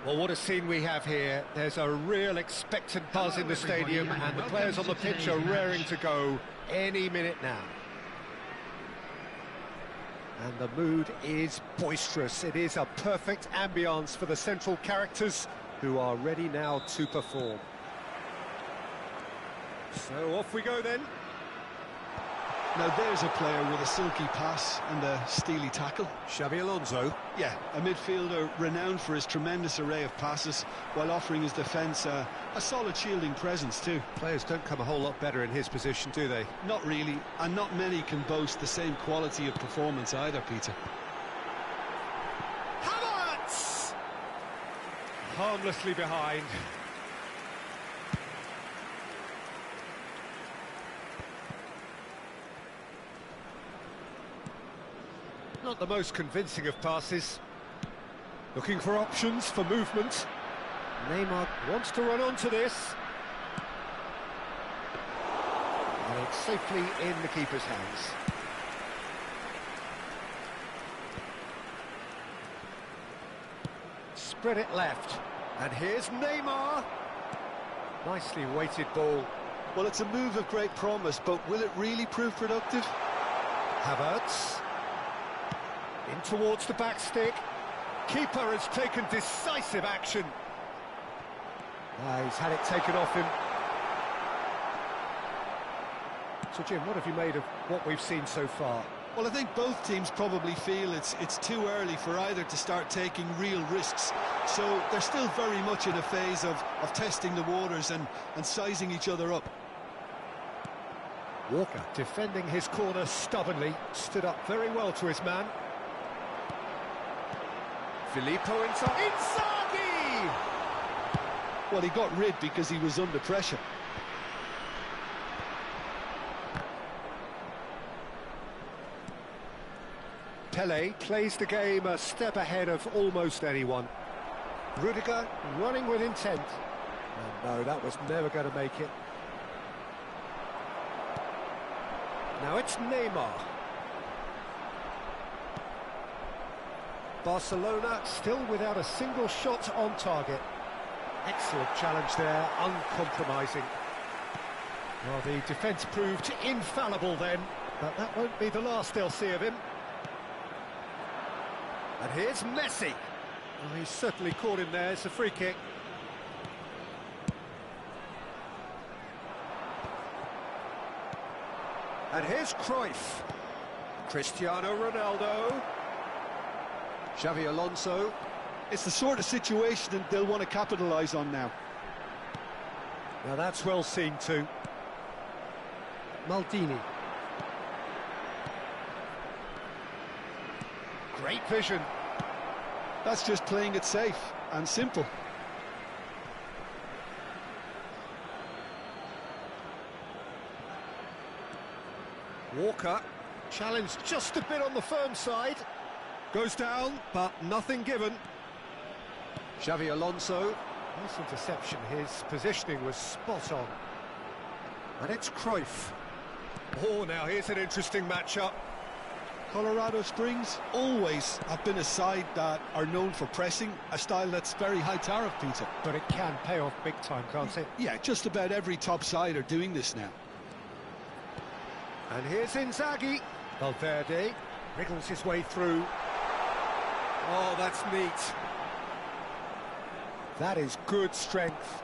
Well, what a scene we have here. There's a real expectant buzz in the stadium, and the players on the pitch are raring to go any minute now. And the mood is boisterous. It is a perfect ambience for the central characters who are ready now to perform. So off we go then. Now there's a player with a silky pass and a steely tackle. Xabi Alonso. Yeah, a midfielder renowned for his tremendous array of passes while offering his defence a solid shielding presence too. Players don't come a whole lot better in his position, do they? Not really, and not many can boast the same quality of performance either, Peter. Havertz! Harmlessly behind. Not the most convincing of passes. Looking for options for movement. Neymar wants to run onto this. And it's safely in the keeper's hands. Spread it left. And here's Neymar. Nicely weighted ball. Well, it's a move of great promise, but will it really prove productive? Havertz. In towards the back stick. Keeper has taken decisive action. He's had it taken off him. So Jim, what have you made of what we've seen so far? Well, I think both teams probably feel it's too early for either to start taking real risks. So they're still very much in a phase of testing the waters and sizing each other up. Walker defending his corner stubbornly, stood up very well to his man. Filippo Inzaghi! Well, he got rid because he was under pressure. Pele plays the game a step ahead of almost anyone. Rudiger running with intent. And no, that was never going to make it. Now it's Neymar. Barcelona still without a single shot on target. Excellent challenge there, uncompromising. Well, the defence proved infallible then, but that won't be the last they'll see of him. And here's Messi. Oh, he's certainly caught him there. It's a free kick. And here's Cruyff. Cristiano Ronaldo. Xabi Alonso. It's the sort of situation that they'll want to capitalise on now. Now that's well seen too. Maldini. Great vision. That's just playing it safe and simple. Walker, challenged just a bit on the firm side. Goes down, but nothing given. Xabi Alonso. Nice interception, his positioning was spot on. And it's Cruyff. Oh, now here's an interesting matchup. Colorado Springs always have been a side that are known for pressing, a style that's very high tariff, Peter. But it can pay off big time, can't it? Yeah, just about every top side are doing this now. And here's Inzaghi. Valverde wriggles his way through. Oh, that's neat. That is good strength.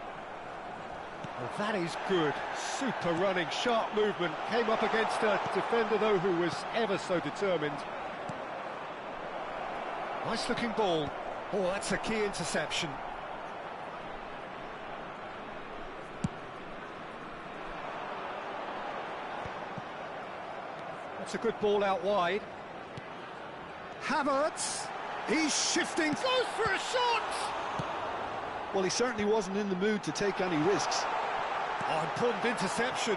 Well, that is good. Super running, sharp movement. Came up against a defender, though, who was ever so determined. Nice looking ball. Oh, that's a key interception. That's a good ball out wide. Havertz, he's shifting, goes for a shot! Well, he certainly wasn't in the mood to take any risks. Oh, important interception.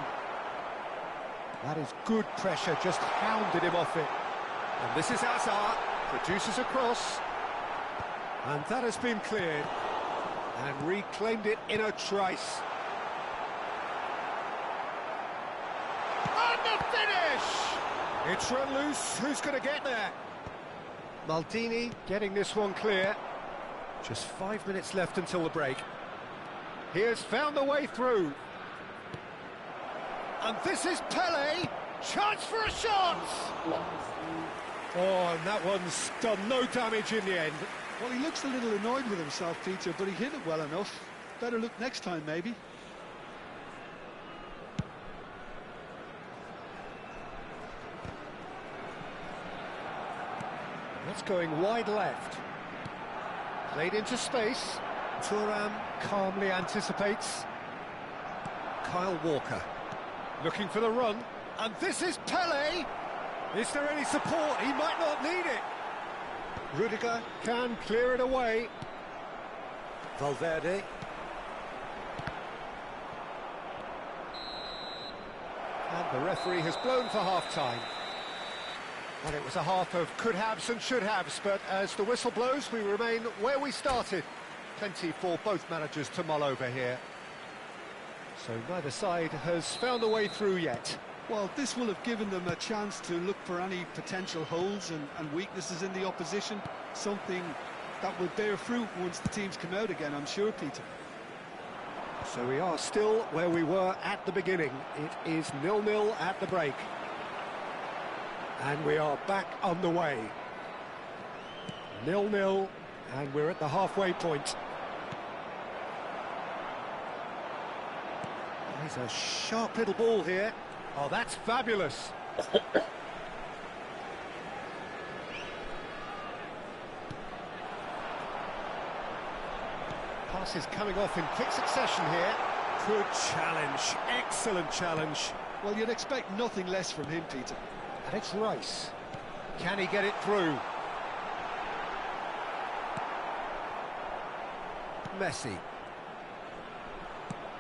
That is good pressure, just hounded him off it. And this is Hazard, produces a cross. And that has been cleared. And reclaimed it in a trice. And the finish! It's run loose, who's going to get there? Maldini getting this one clear. Just 5 minutes left until the break. He has found the way through. And this is Pele. Chance for a shot! Oh, and that one's done no damage in the end. Well, he looks a little annoyed with himself, Peter, but he hit it well enough. Better look next time, maybe. That's going wide left. Played into space. Thuram calmly anticipates. Kyle Walker looking for the run. And this is Pele. Is there any support? He might not need it. Rudiger can clear it away. Valverde. And the referee has blown for half-time. Well, it was a half of could-haves and should-haves, but as the whistle blows, we remain where we started. Plenty for both managers to mull over here. So neither side has found a way through yet. Well, this will have given them a chance to look for any potential holes and weaknesses in the opposition. Something that will bear fruit once the teams come out again, I'm sure, Peter. So we are still where we were at the beginning. It is 0-0 at the break. And we are back on the way. 0-0, and we're at the halfway point. There's a sharp little ball here. Oh, that's fabulous. Pass is coming off in quick succession here. Good challenge, excellent challenge. Well, you'd expect nothing less from him, Peter. And it's Rice. Can he get it through? Messi.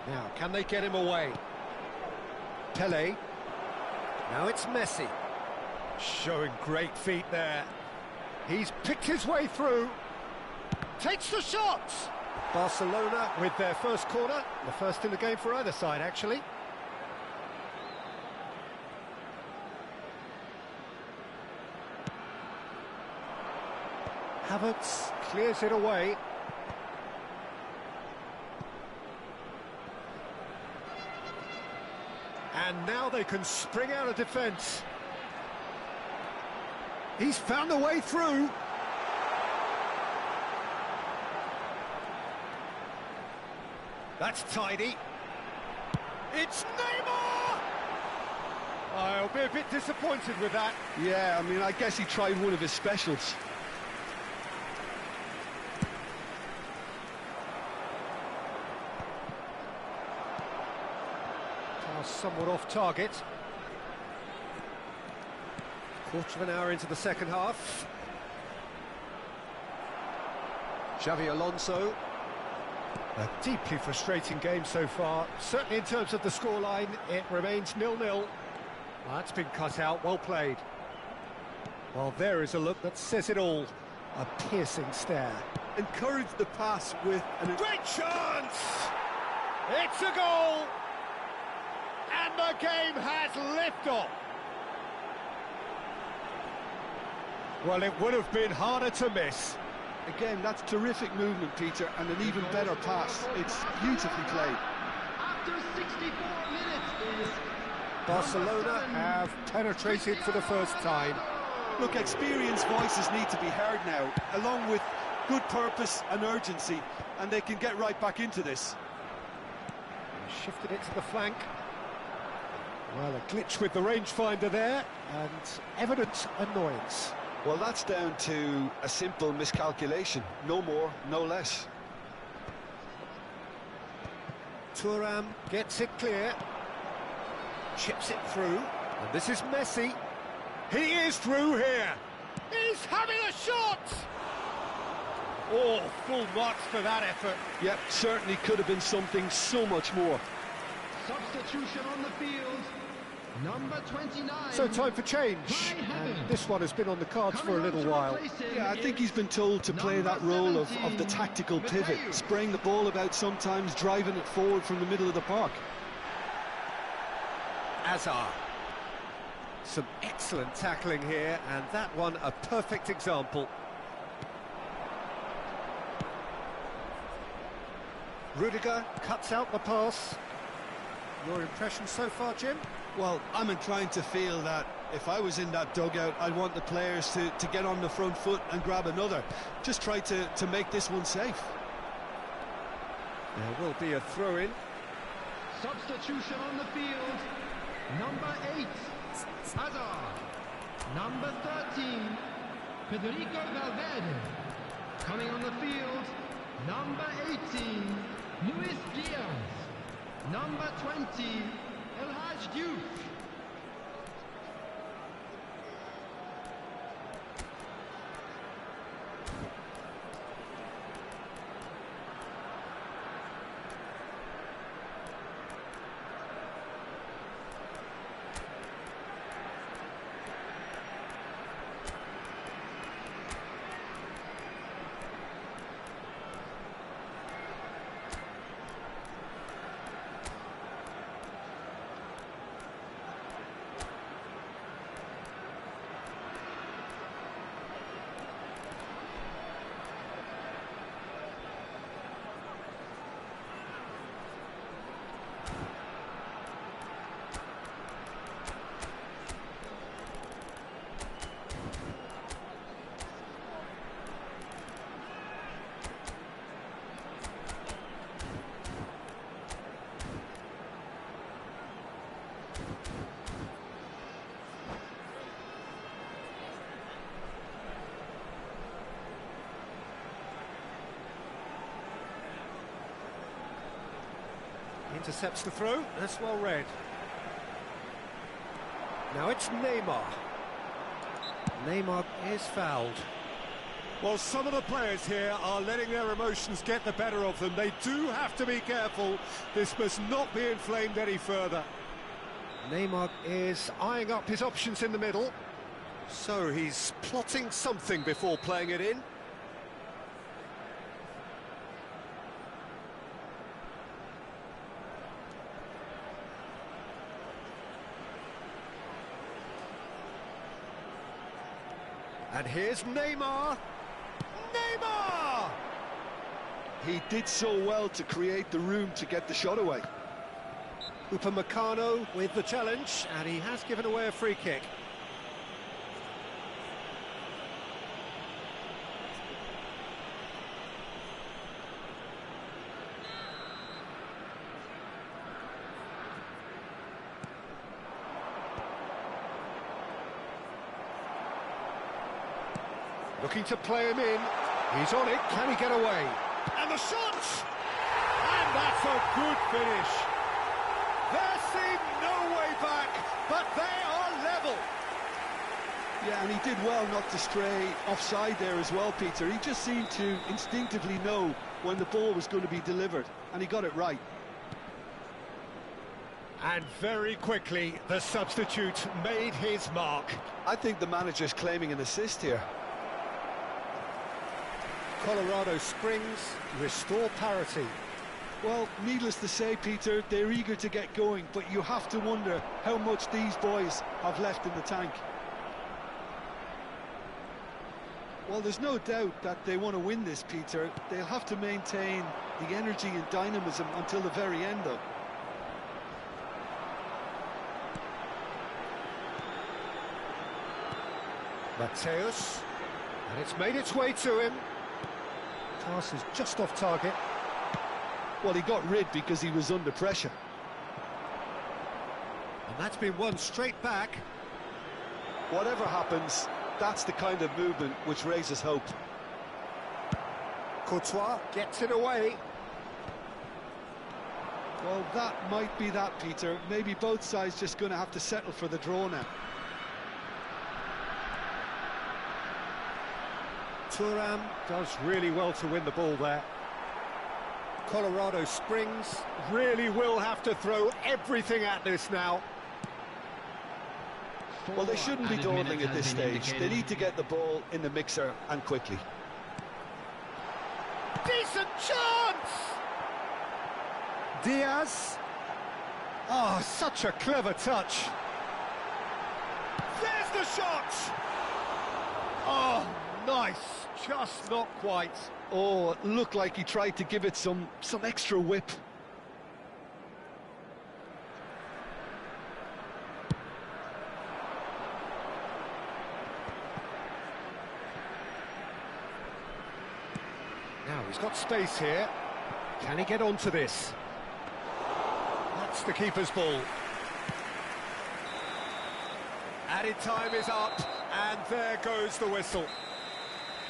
Now, can they get him away? Pele. Now it's Messi. Showing great feet there. He's picked his way through. Takes the shot! Barcelona with their first corner. The first in the game for either side, actually. Havertz clears it away. And now they can spring out of defence. He's found a way through. That's tidy. It's Neymar! I'll be a bit disappointed with that. Yeah, I mean, I guess he tried one of his specials. Somewhat off target. Quarter of an hour into the second half. Xavi Alonso. A deeply frustrating game so far. Certainly in terms of the scoreline, it remains 0-0. Well, that's been cut out, well played. Well, there is a look that says it all. A piercing stare. Encourage the pass with an... Great chance! It's a goal! And the game has liftoff. Well, it would have been harder to miss. Again, that's terrific movement, Peter, and an even better pass. It's beautifully played. After 64 minutes is Barcelona have penetrated for the first time. Look, experienced voices need to be heard now, along with good purpose and urgency, and they can get right back into this. Shifted it to the flank. Well, a glitch with the rangefinder there, and evident annoyance. Well, that's down to a simple miscalculation. No more, no less. Thuram gets it clear. Chips it through. And this is Messi. He is through here. He's having a shot! Oh, full marks for that effort. Yep, certainly could have been something so much more. Substitution on the field. Number 29. So time for change. And this one has been on the cards for a little while. Yeah, I think he's been told to play that role of the tactical pivot, spraying the ball about sometimes, driving it forward from the middle of the park. Azar. Some excellent tackling here, and that one a perfect example. Rudiger cuts out the pass. Your impression so far, Jim? Well, I'm inclined to feel that if I was in that dugout, I'd want the players to get on the front foot and grab another. Just try to make this one safe. There will be a throw-in. Substitution on the field. Number 8, Hazard. Number 13, Federico Valverde. Coming on the field, number 18, Luis Diaz. Number 20, El Hadj Diouf. Intercepts the throw, that's well read. Now it's Neymar. Neymar is fouled. Well, some of the players here are letting their emotions get the better of them. They do have to be careful. This must not be inflamed any further. Neymar is eyeing up his options in the middle. So he's plotting something before playing it in. And here's Neymar. Neymar! He did so well to create the room to get the shot away. Upamecano with the challenge, and he has given away a free kick. Looking to play him in. He's on it. Can he get away? And the shot! And that's a good finish. There seemed no way back, but they are level. Yeah, and he did well not to stray offside there as well, Peter. He just seemed to instinctively know when the ball was going to be delivered, and he got it right. And very quickly, the substitute made his mark. I think the manager's claiming an assist here. Colorado Springs restore parity. Well, needless to say, Peter, they're eager to get going, but you have to wonder how much these boys have left in the tank. Well, there's no doubt that they want to win this, Peter. They'll have to maintain the energy and dynamism until the very end, though. Mateus, and it's made its way to him. Pass is just off target. Well, he got rid because he was under pressure. And that's been won straight back. Whatever happens, that's the kind of movement which raises hope. Courtois gets it away. Well, that might be that, Peter. Maybe both sides just going to have to settle for the draw now. Thuram does really well to win the ball there. Colorado Springs really will have to throw everything at this now. Well, they shouldn't be dawdling at this stage. They need to get the ball in the mixer and quickly. Decent chance! Diaz. Oh, such a clever touch. There's the shot! Oh, nice. Just not quite. Oh, it looked like he tried to give it some extra whip. Now he's got space here. Can he get onto this? That's the keeper's ball. Added time is up, and there goes the whistle.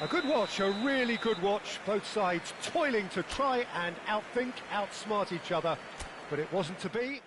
A good watch, a really good watch. Both sides toiling to try and outthink, outsmart each other, but it wasn't to be.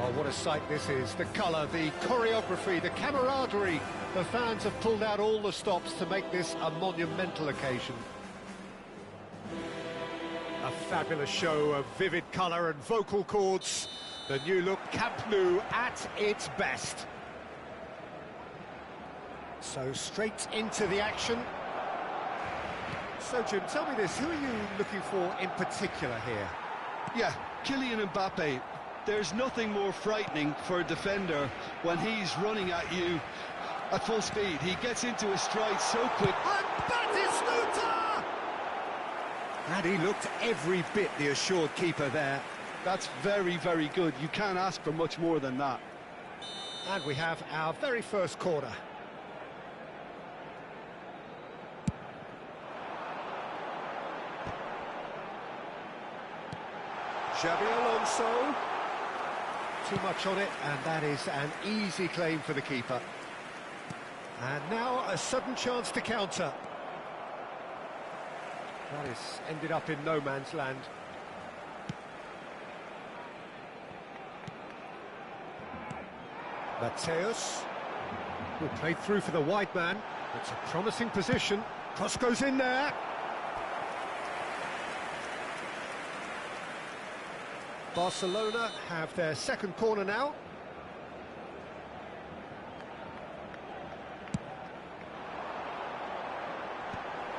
Oh, what a sight this is. The colour, the choreography, the camaraderie. The fans have pulled out all the stops to make this a monumental occasion. A fabulous show of vivid colour and vocal cords. The new look Camp Nou at its best. So straight into the action. So Jim, tell me this, who are you looking for in particular here? Yeah, Kylian Mbappe. There's nothing more frightening for a defender when he's running at you at full speed. He gets into a stride so quick. And Batistuta! And he looked every bit the assured keeper there. That's very, very good. You can't ask for much more than that. And we have our very first corner. Xabi Alonso. Too much on it, and that is an easy claim for the keeper. And now a sudden chance to counter. That has ended up in no man's land. Mateus. Will play through for the wide man. It's a promising position. Cross goes in there. Barcelona have their second corner now.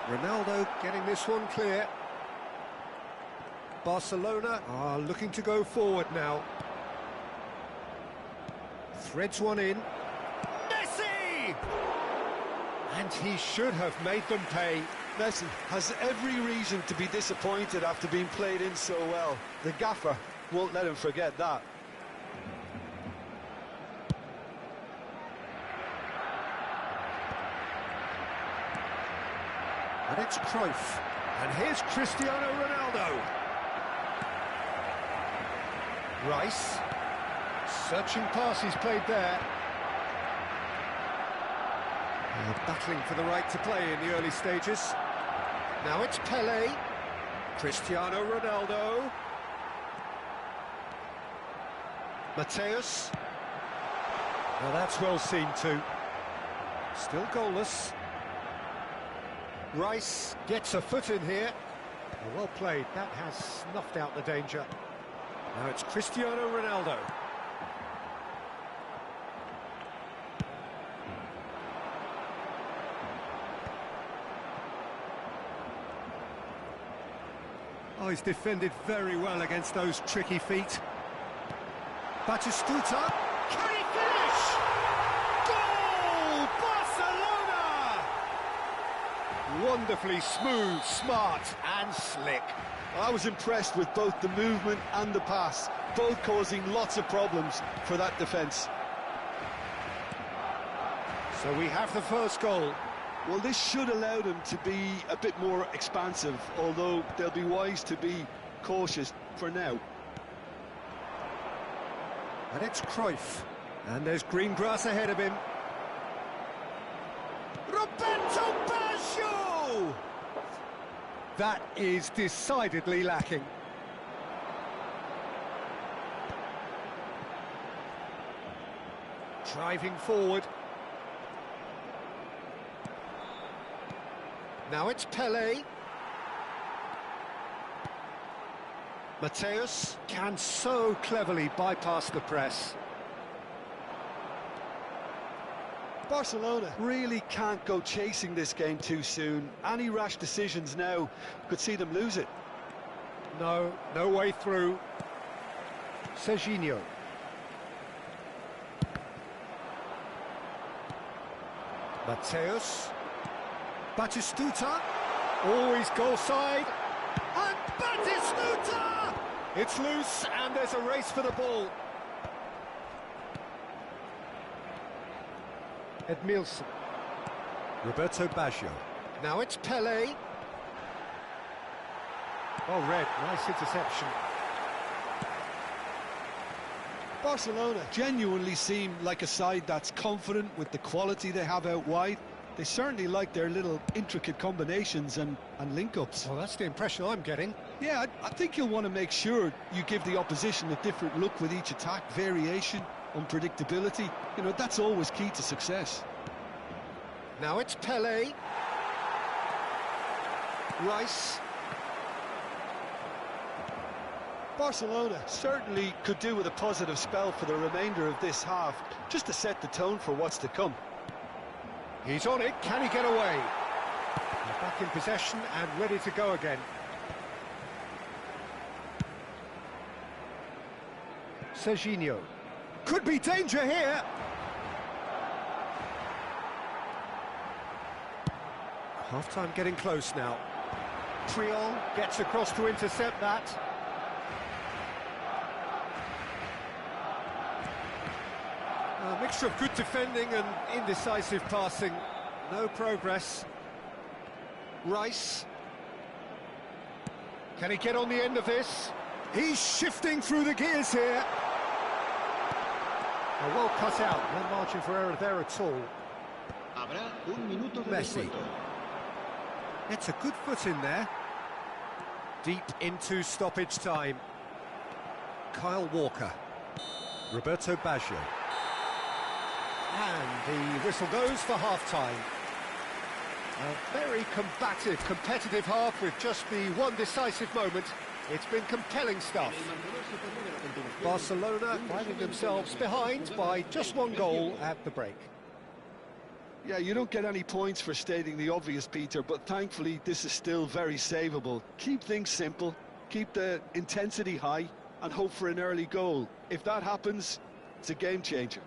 Ronaldo getting this one clear. Barcelona are looking to go forward now. Threads one in. Messi! And he should have made them pay. Messi has every reason to be disappointed after being played in so well. The gaffer won't let him forget that. And it's Cruyff. And here's Cristiano Ronaldo. Rice. Searching pass he's played there. Battling for the right to play in the early stages. Now it's Pelé. Cristiano Ronaldo. Mateus. Well, that's well seen too. Still goalless. Rice gets a foot in here. Well played. That has snuffed out the danger. Now it's Cristiano Ronaldo. Oh, he's defended very well against those tricky feet. Batistuta. Can he finish? Goal! Barcelona! Wonderfully smooth, smart and slick. I was impressed with both the movement and the pass, both causing lots of problems for that defence. So we have the first goal. Well, this should allow them to be a bit more expansive, although they'll be wise to be cautious for now. And it's Cruyff. And there's green grass ahead of him. Roberto Baggio! That is decidedly lacking. Driving forward. Now it's Pele. Mateus can so cleverly bypass the press. Barcelona really can't go chasing this game too soon. Any rash decisions now could see them lose it. No way through. Serginho. Mateus. Batistuta. Always goal side. And Batistuta! It's loose and there's a race for the ball. Edmilson. Roberto Baggio. Now it's Pele. Oh, red. Nice interception. Barcelona genuinely seem like a side that's confident with the quality they have out wide. They certainly like their little intricate combinations and link-ups. Well, that's the impression I'm getting. Yeah, I think you'll want to make sure you give the opposition a different look with each attack. Variation, unpredictability, you know, that's always key to success. Now it's Pele. Rice. Barcelona certainly could do with a positive spell for the remainder of this half, just to set the tone for what's to come. He's on it, can he get away? He's back in possession and ready to go again. Serginho. Could be danger here. Half-time getting close now. Triol gets across to intercept that. A mixture of good defending and indecisive passing. No progress. Rice. Can he get on the end of this? He's shifting through the gears here. Oh, well cut out. No margin for error there at all. Habrá un minuto de Messi. descuento. It's a good foot in there. Deep into stoppage time. Kyle Walker. Roberto Baggio. And the whistle goes for half-time. A very combative, competitive half with just the one decisive moment. It's been compelling stuff. Barcelona finding themselves behind by just one goal at the break. Yeah, you don't get any points for stating the obvious, Peter, but thankfully this is still very savable. Keep things simple, keep the intensity high, and hope for an early goal. If that happens, it's a game changer.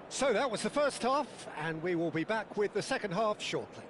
So that was the first half, and we will be back with the second half shortly.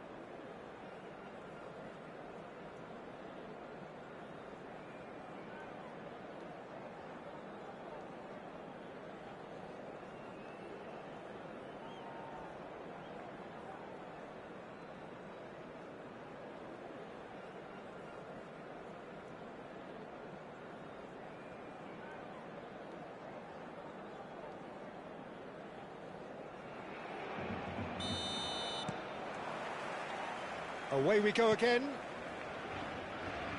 Away we go again.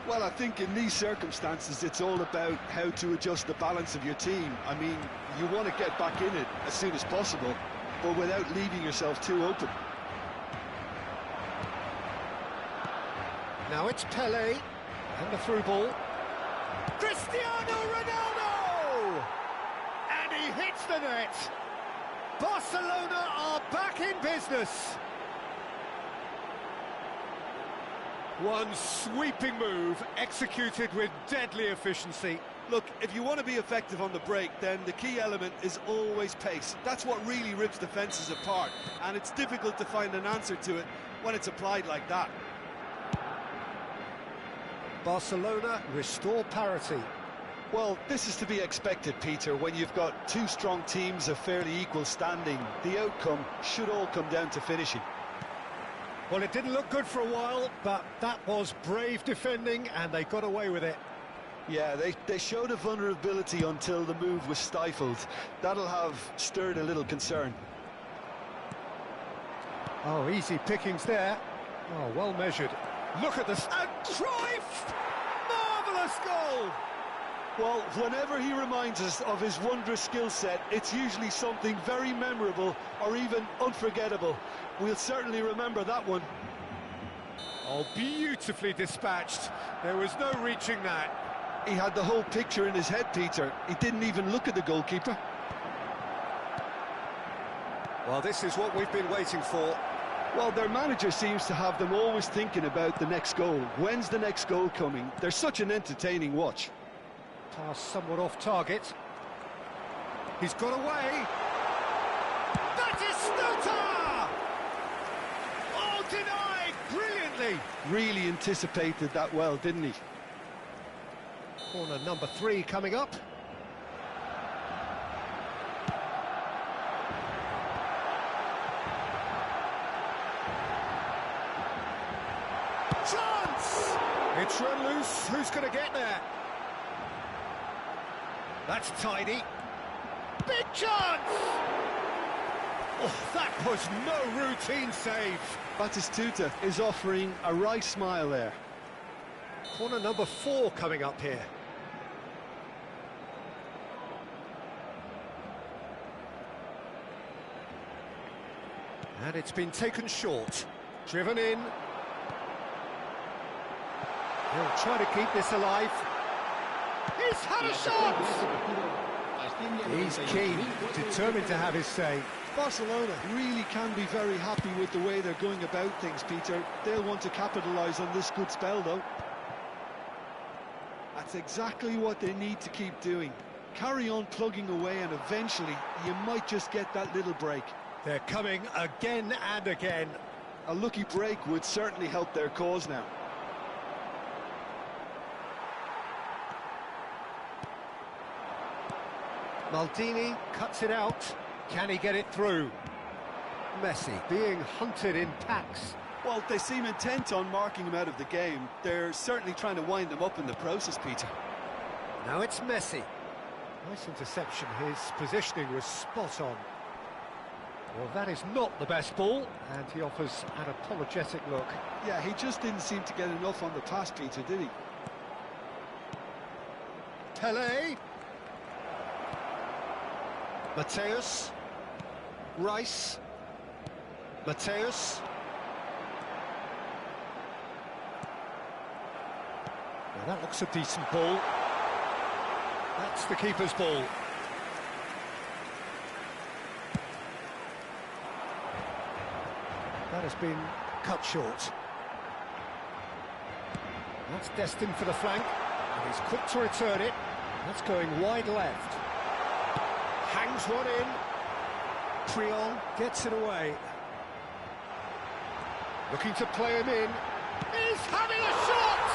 Well, I think in these circumstances, it's all about how to adjust the balance of your team. I mean, you want to get back in it as soon as possible, but without leaving yourself too open. Now it's Pele, and the through ball. Cristiano Ronaldo! And he hits the net. Barcelona are back in business. One sweeping move, executed with deadly efficiency. Look, if you want to be effective on the break, then the key element is always pace. That's what really rips defences apart, and it's difficult to find an answer to it when it's applied like that. Barcelona restore parity. Well, this is to be expected, Peter, when you've got two strong teams of fairly equal standing. The outcome should all come down to finishing. Well, it didn't look good for a while, but that was brave defending, and they got away with it. Yeah, they showed a vulnerability until the move was stifled. That'll have stirred a little concern. Oh, easy pickings there. Oh, well measured. Look at this. And Cruyff! Marvellous goal! Well, whenever he reminds us of his wondrous skill set, it's usually something very memorable or even unforgettable. We'll certainly remember that one. Oh, beautifully dispatched. There was no reaching that. He had the whole picture in his head, Peter. He didn't even look at the goalkeeper. Well, this is what we've been waiting for. Well, their manager seems to have them always thinking about the next goal. When's the next goal coming? They're such an entertaining watch. Pass somewhat off target. He's got away. That is Stilta! Oh, denied brilliantly. Really anticipated that well, didn't he? Corner number 3 coming up. Chance! It's run loose. Who's going to get there? That's tidy. Big chance! Oh, that was no routine save. Batistuta is offering a right smile there. Corner number 4 coming up here. And it's been taken short. Driven in. He'll try to keep this alive. He's had a shot! He's keen, determined to have his say. Barcelona really can be very happy with the way they're going about things, Peter. They'll want to capitalise on this good spell, though. That's exactly what they need to keep doing. Carry on plugging away, and eventually you might just get that little break. They're coming again and again. A lucky break would certainly help their cause now. Maldini cuts it out. Can he get it through? Messi being hunted in packs. Well, they seem intent on marking him out of the game. They're certainly trying to wind him up in the process, Peter. Now it's Messi. Nice interception. His positioning was spot on. Well, that is not the best ball, and he offers an apologetic look. Yeah, he just didn't seem to get enough on the pass, Peter, did he? Pele. Mateus. Rice. Mateus. Now that looks a decent ball. That's the keeper's ball. That has been cut short. That's destined for the flank, and he's quick to return it. That's going wide left. Hangs one in. Priol gets it away. Looking to play him in. He's having a shot!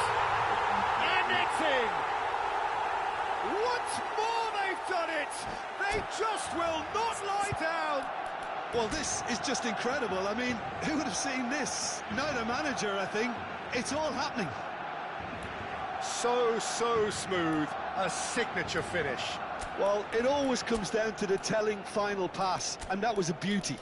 And it's in! Once more they've done it! They just will not lie down! Well, this is just incredible. I mean, who would have seen this? Neither manager, I think. It's all happening. So smooth. A signature finish. Well, it always comes down to the telling final pass, and that was a beauty.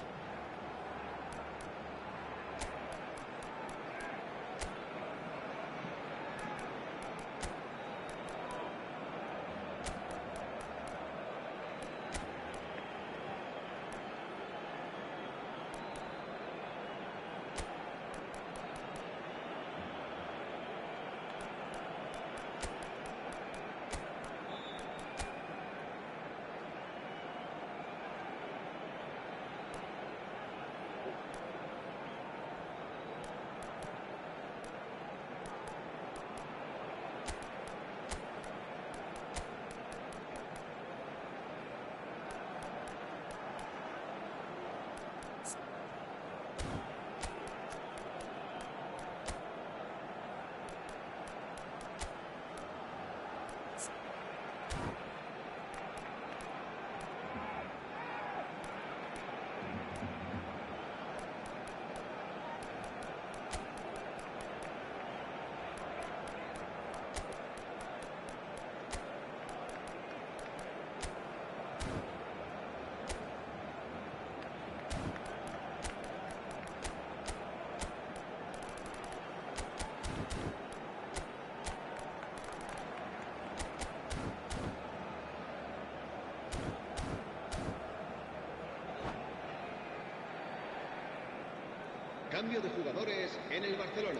Cambio de jugadores en el Barcelona.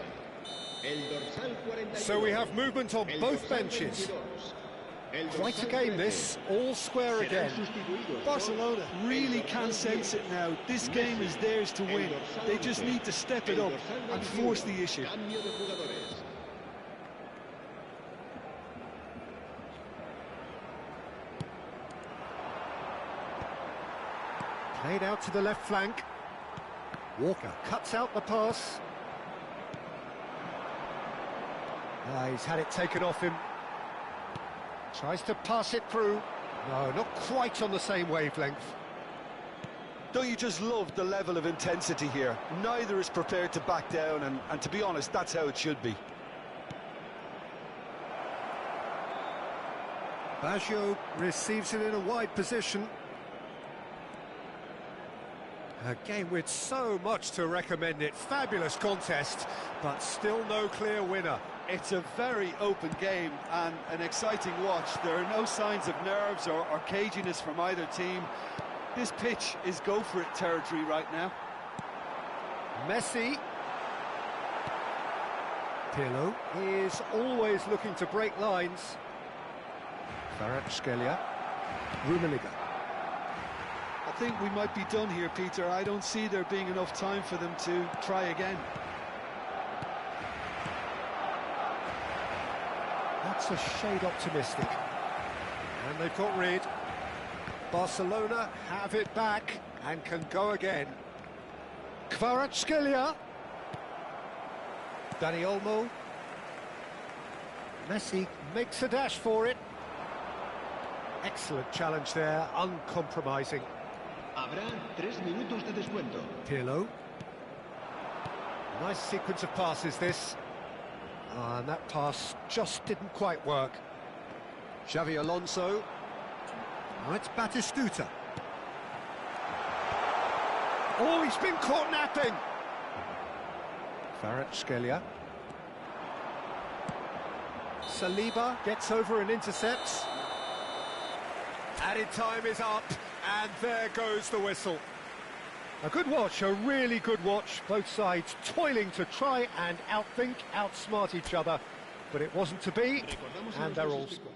El dorsal 42. So we have movement on El both dorsal benches. 22. El Quite a dorsal game 13. this, all square Serán again. sustituidos Barcelona por really el can dorsal sense 10. it now. This game is theirs to win. They just need to step it up and force the issue. Cambio de jugadores. Played out to the left flank. Walker cuts out the pass. He's had it taken off him. Tries to pass it through. No, not quite on the same wavelength. Don't you just love the level of intensity here? Neither is prepared to back down, and to be honest, that's how it should be. Baggio receives it in a wide position. A game with so much to recommend it. Fabulous contest, but still no clear winner. It's a very open game and an exciting watch. There are no signs of nerves or caginess from either team. This pitch is go-for-it territory right now. Messi. Pirlo is always looking to break lines. Kvaratskhelia. Rummenigge. I think we might be done here, Peter. I don't see there being enough time for them to try again. That's a shade optimistic. And they've got rid. Barcelona have it back and can go again. Kvaratskhelia. Dani Olmo. Messi makes a dash for it. Excellent challenge there, uncompromising. Habrá 3 minutos de descuento. Pirlo. Nice sequence of passes this. And that pass just didn't quite work. Xavi Alonso. Now it's Batistuta. Oh, he's been caught napping. Kvaratskhelia. Saliba gets over and intercepts. Added time is up, and there goes the whistle. A good watch, a really good watch. Both sides toiling to try and outthink, outsmart each other. But it wasn't to be, and they're all square.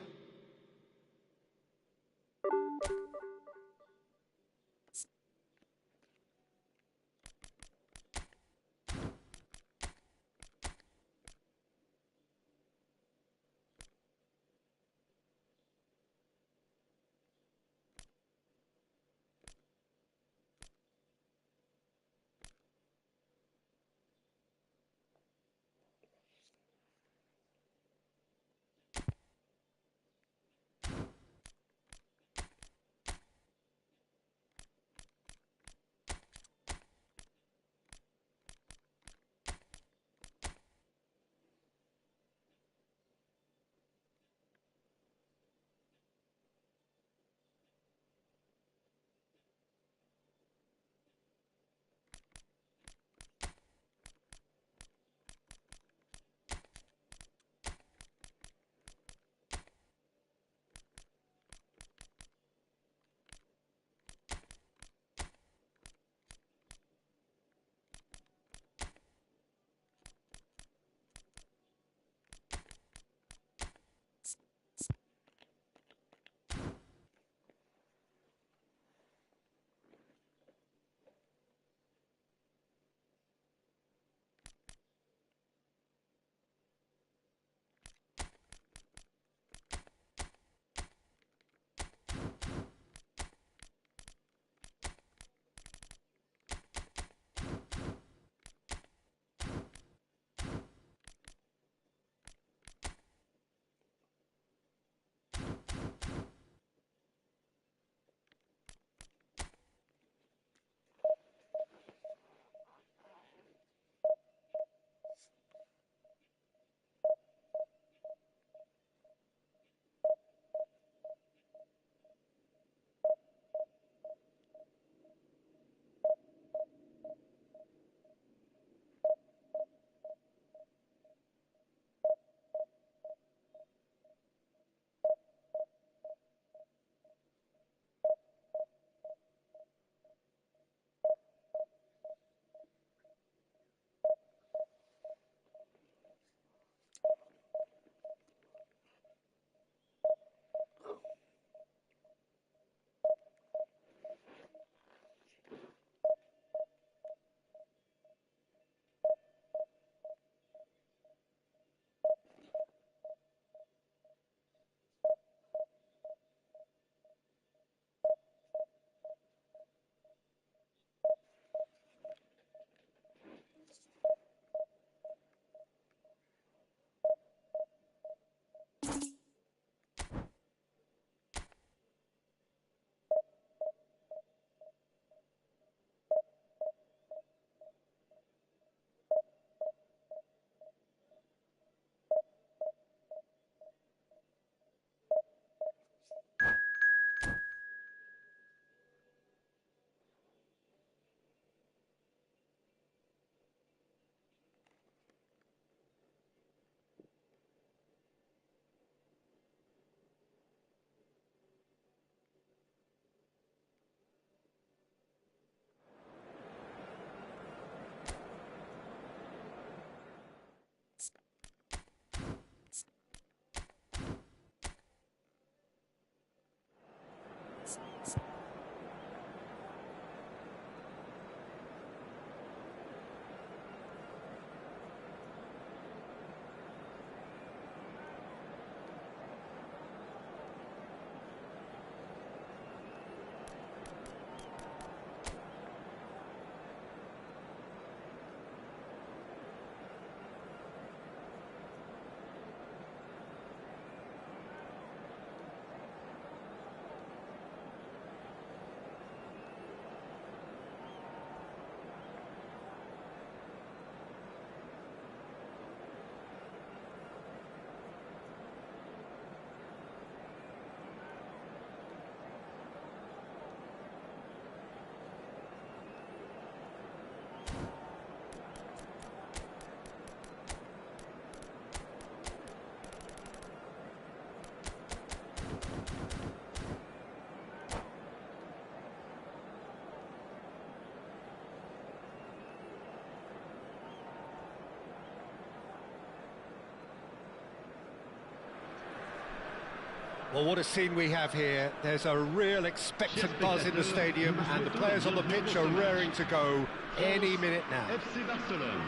Well, what a scene we have here. There's a real expectant buzz in the stadium, and the players on the pitch are raring to go any minute now. FC Barcelone.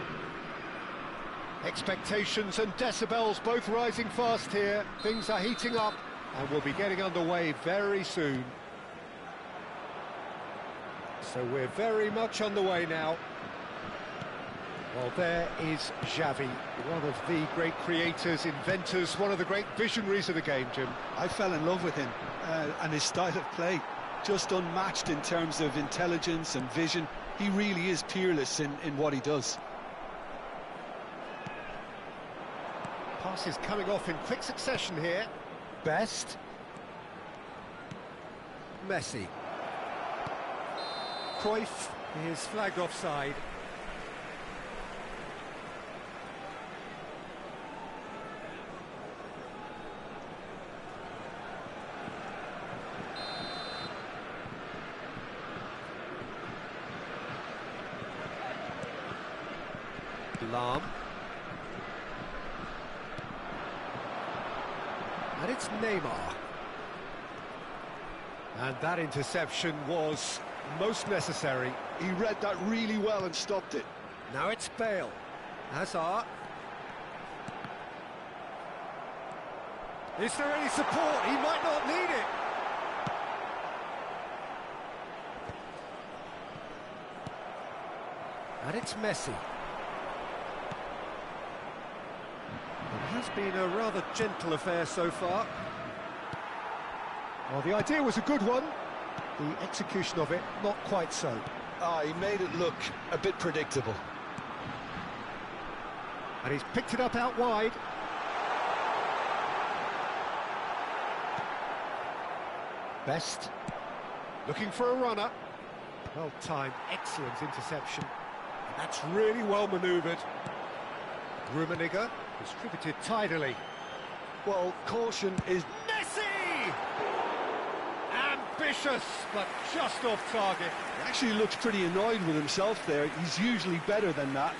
Expectations and decibels both rising fast here. Things are heating up, and we'll be getting underway very soon. So we're very much underway now. Well, there is Xavi, one of the great creators, inventors, one of the great visionaries of the game, Jim. I fell in love with him and his style of play. Just unmatched in terms of intelligence and vision. He really is peerless in what he does. Passes coming off in quick succession here. Best. Messi. Cruyff is flagged offside. Lam. And it's Neymar. And that interception was most necessary. He read that really well and stopped it. Now it's Bale. Hazard. Is there any support? He might not need it. And it's Messi. It has been a rather gentle affair so far. Well, the idea was a good one. The execution of it, not quite so. He made it look a bit predictable. And he's picked it up out wide. Best. Looking for a runner. Well timed, excellent interception. And that's really well manoeuvred. Rummenigge distributed tidily. Well, caution is... Messi! Ambitious, but just off target. He actually looks pretty annoyed with himself there. He's usually better than that.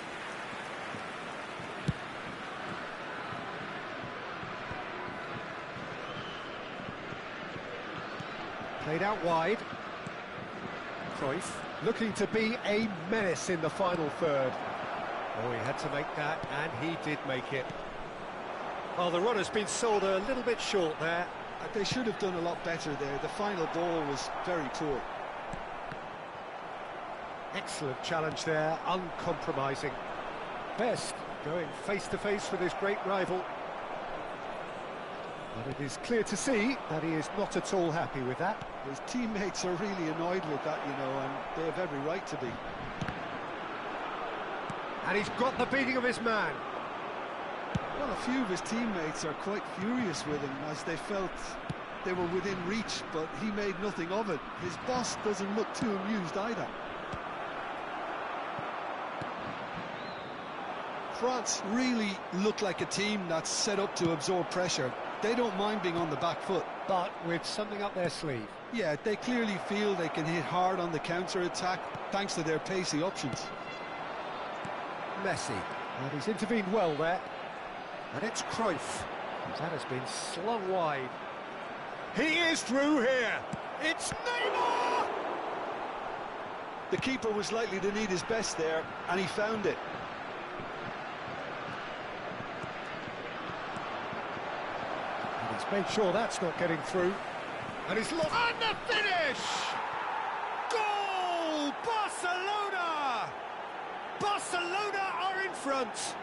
Played out wide. Cruyff looking to be a menace in the final third. Oh, he had to make that, and he did make it. Well, the runner's been sold a little bit short there. They should have done a lot better there. The final ball was very poor. Excellent challenge there, uncompromising. Best going face-to-face with his great rival. But it is clear to see that he is not at all happy with that. His teammates are really annoyed with that, you know, and they have every right to be. And he's got the beating of his man. Well, a few of his teammates are quite furious with him as they felt they were within reach, but he made nothing of it. His boss doesn't look too amused either. France really look like a team that's set up to absorb pressure. They don't mind being on the back foot. But with something up their sleeve. Yeah, they clearly feel they can hit hard on the counter-attack thanks to their pacey options. Messi, and he's intervened well there. And it's Cruyff. That has been slung wide. He is through here. It's Neymar! The keeper was likely to need his best there, and he found it. And he's made sure that's not getting through. And he's lost. And the finish! Goal! Barcelona! Barcelona are in front.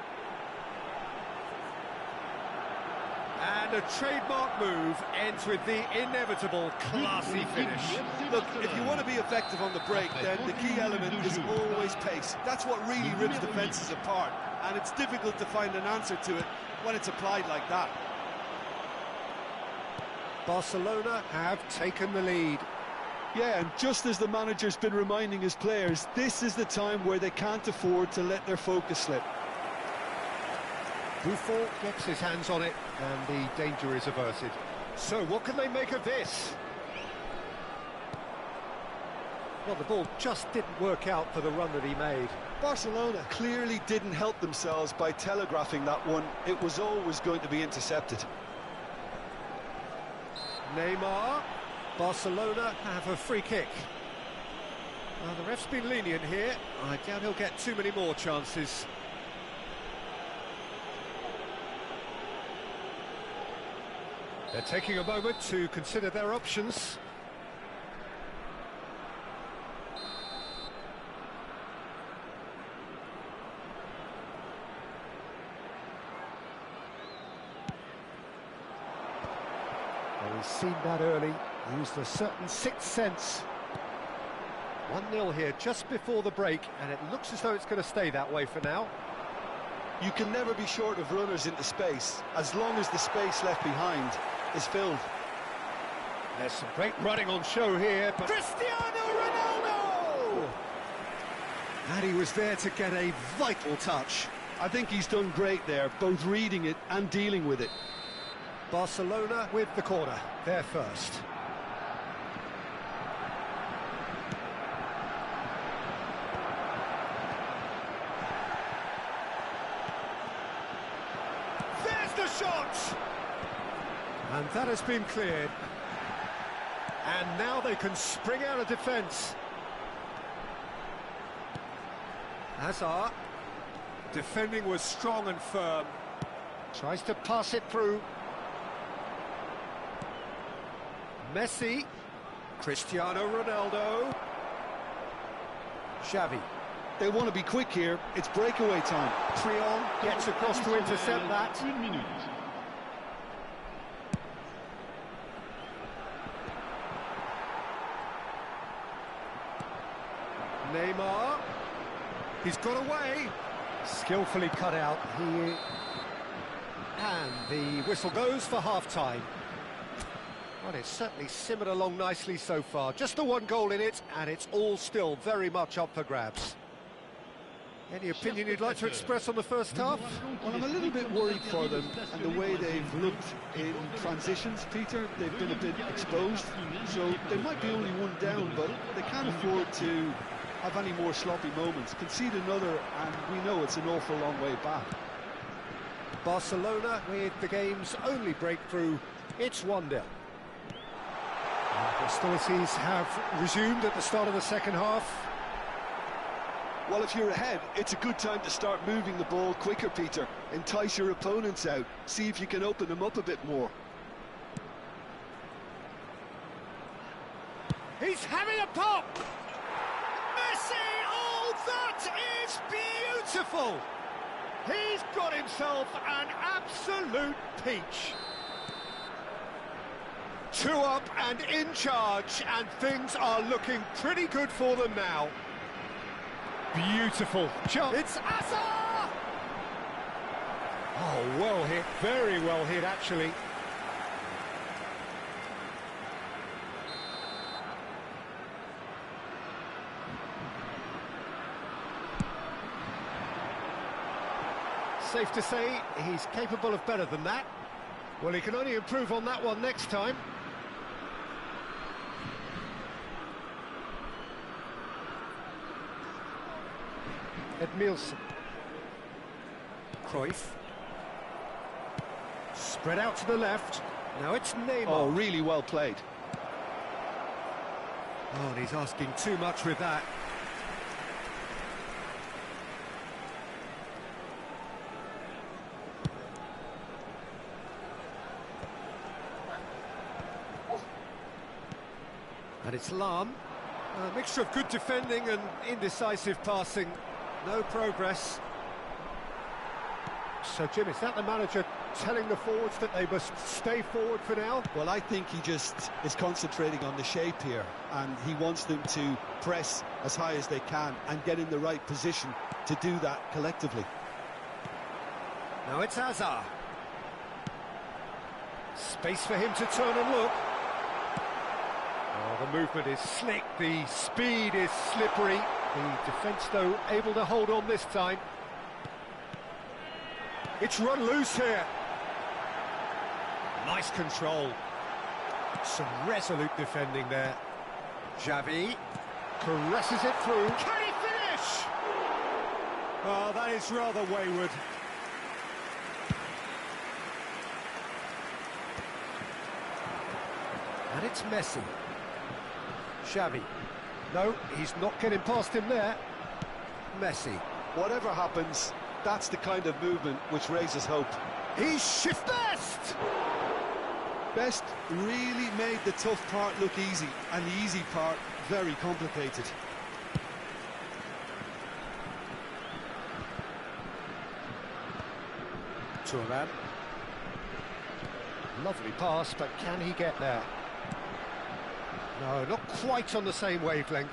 And a trademark move ends with the inevitable classy finish. Look, if you want to be effective on the break, then the key element is always pace. That's what really rips defences apart, and it's difficult to find an answer to it when it's applied like that. Barcelona have taken the lead. Yeah, and just as the manager's been reminding his players, this is the time where they can't afford to let their focus slip. Buffon gets his hands on it, and the danger is averted. So, what can they make of this? Well, the ball just didn't work out for the run that he made. Barcelona clearly didn't help themselves by telegraphing that one. It was always going to be intercepted. Neymar. Barcelona have a free kick. Well, the ref's been lenient here. I doubt he'll get too many more chances. They're taking a moment to consider their options. Well, he's seen that early, used a certain sixth sense. 1-0 here just before the break, and it looks as though it's going to stay that way for now. You can never be short of runners into space, as long as the space left behind is filled. There's some great running on show here, but Cristiano Ronaldo! And he was there to get a vital touch. I think he's done great there, both reading it and dealing with it. Barcelona with the corner, they're first. There's the shot! And that has been cleared. And now they can spring out of defence. Hazard. Defending was strong and firm. Tries to pass it through. Messi. Cristiano Ronaldo. Xavi. They want to be quick here. It's breakaway time. Trion gets across to intercept that. 1 minute. Neymar. He's got away. Skillfully cut out. And the whistle goes for half-time. Well, it's certainly simmered along nicely so far. Just the one goal in it, and it's all still very much up for grabs. Any opinion you'd like to express on the first half? Well, I'm a little bit worried for them and the way they've looked in transitions, Peter. They've been a bit exposed, so they might be only one down, but they can't afford to have any more sloppy moments. Concede another, and we know it's an awful long way back. Barcelona with the game's only breakthrough. It's 1-0. Hostilities have resumed at the start of the second half. Well, if you're ahead, it's a good time to start moving the ball quicker, Peter. Entice your opponents out. See if you can open them up a bit more. He's having a pop! Messi! Oh, that is beautiful! He's got himself an absolute peach. 2 up and in charge, and things are looking pretty good for them now. Beautiful jump. It's Hazard! Oh, well hit. Very well hit, actually. Safe to say he's capable of better than that. Well, he can only improve on that one next time. Edmilson. Cruyff. Spread out to the left. Now it's Neymar. Oh, really well played. Oh, and he's asking too much with that. And it's Lam. A mixture of good defending and indecisive passing. No progress. So, Jim, is that the manager telling the forwards that they must stay forward for now? Well, I think he just is concentrating on the shape here, and he wants them to press as high as they can and get in the right position to do that collectively. Now it's Hazard. Space for him to turn and look. Oh, the movement is slick, the speed is slippery. The defence, though, able to hold on this time. It's run loose here. Nice control. Some resolute defending there. Xavi caresses it through. Can he finish? Oh, that is rather wayward. And it's Messi. Xavi. No, he's not getting past him there. Messi. Whatever happens, that's the kind of movement which raises hope. He's shift best! Best really made the tough part look easy, and the easy part very complicated. Turan. Lovely pass, but can he get there? No, not quite on the same wavelength.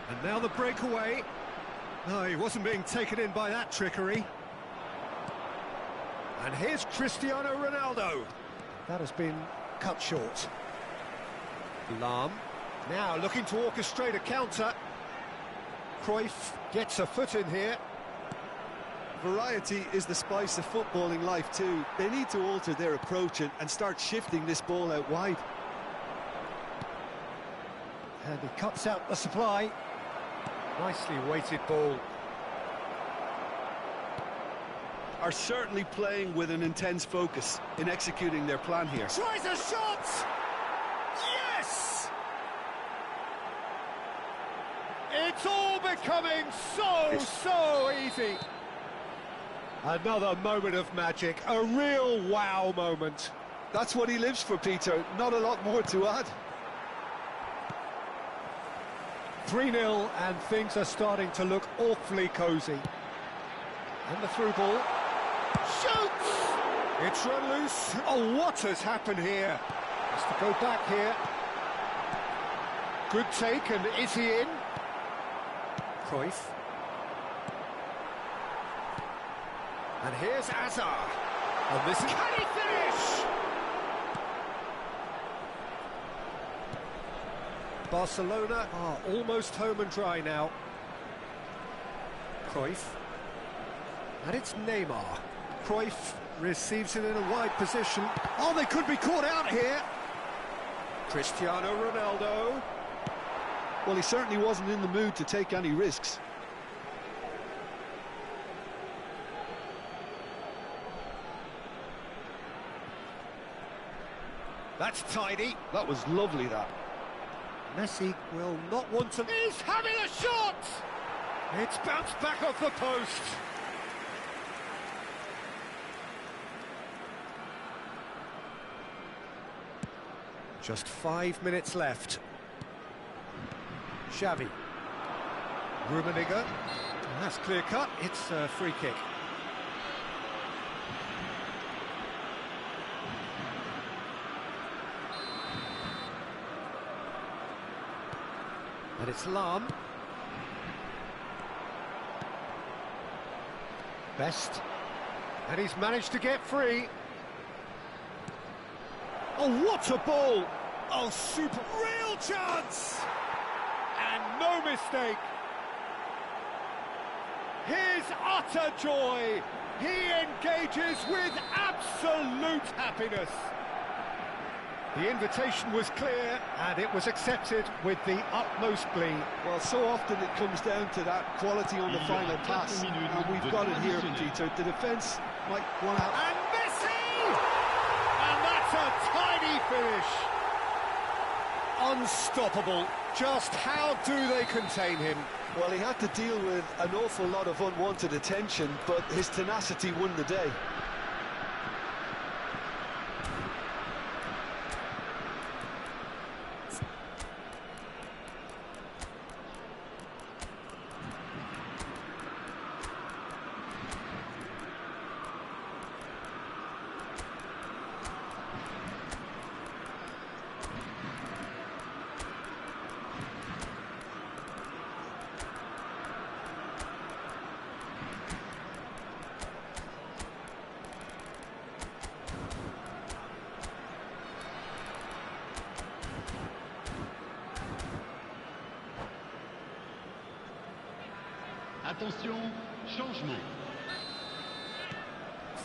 And now the breakaway. No, he wasn't being taken in by that trickery. And here's Cristiano Ronaldo. That has been cut short. Lahm, now looking to orchestrate a counter. Cruyff gets a foot in here. Variety is the spice of footballing life too. They need to alter their approach and start shifting this ball out wide. And he cuts out the supply. Nicely weighted ball. Are certainly playing with an intense focus in executing their plan here. Tries a shot! Yes! It's all becoming so easy. Another moment of magic, a real wow moment. That's what he lives for, Peter. Not a lot more to add. 3-0 and things are starting to look awfully cosy. And the through ball. Shoots! It's run loose. Oh, what has happened here? Has to go back here. Good take, and is he in? Cruyff. And here's Hazard. And this is... Can he finish? Barcelona are almost home and dry now. Cruyff. And it's Neymar. Cruyff receives it in a wide position. Oh, they could be caught out here. Cristiano Ronaldo. Well, he certainly wasn't in the mood to take any risks. That's tidy. That was lovely, that. Messi will not want to... He's having a shot! It's bounced back off the post. Just 5 minutes left. Xavi. Rummenigge. That's clear cut. It's a free kick. And it's Lahm. Best. And he's managed to get free. Oh, what a ball! Oh, super... Real chance! And no mistake. His utter joy. He engages with absolute happiness. The invitation was clear, and it was accepted with the utmost glee. Well, so often it comes down to that quality on the final pass, and we've got it here, Peter. The defence might want to have... And Messi! And that's a tiny finish. Unstoppable. Just how do they contain him? Well, he had to deal with an awful lot of unwanted attention, but his tenacity won the day. Attention, changement.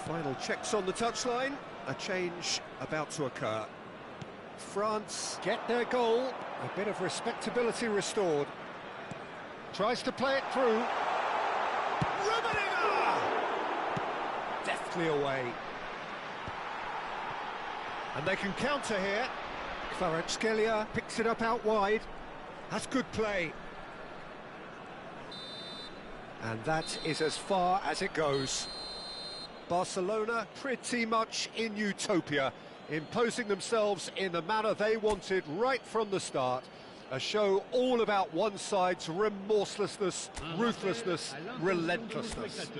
Final checks on the touchline. A change about to occur. France get their goal. A bit of respectability restored. Tries to play it through. Rummenigge! Deftly away. And they can counter here. Kvaratskhelia picks it up out wide. That's good play. And that is as far as it goes. Barcelona pretty much in utopia, imposing themselves in the manner they wanted right from the start. A show all about one side's remorselessness, ruthlessness, relentlessness.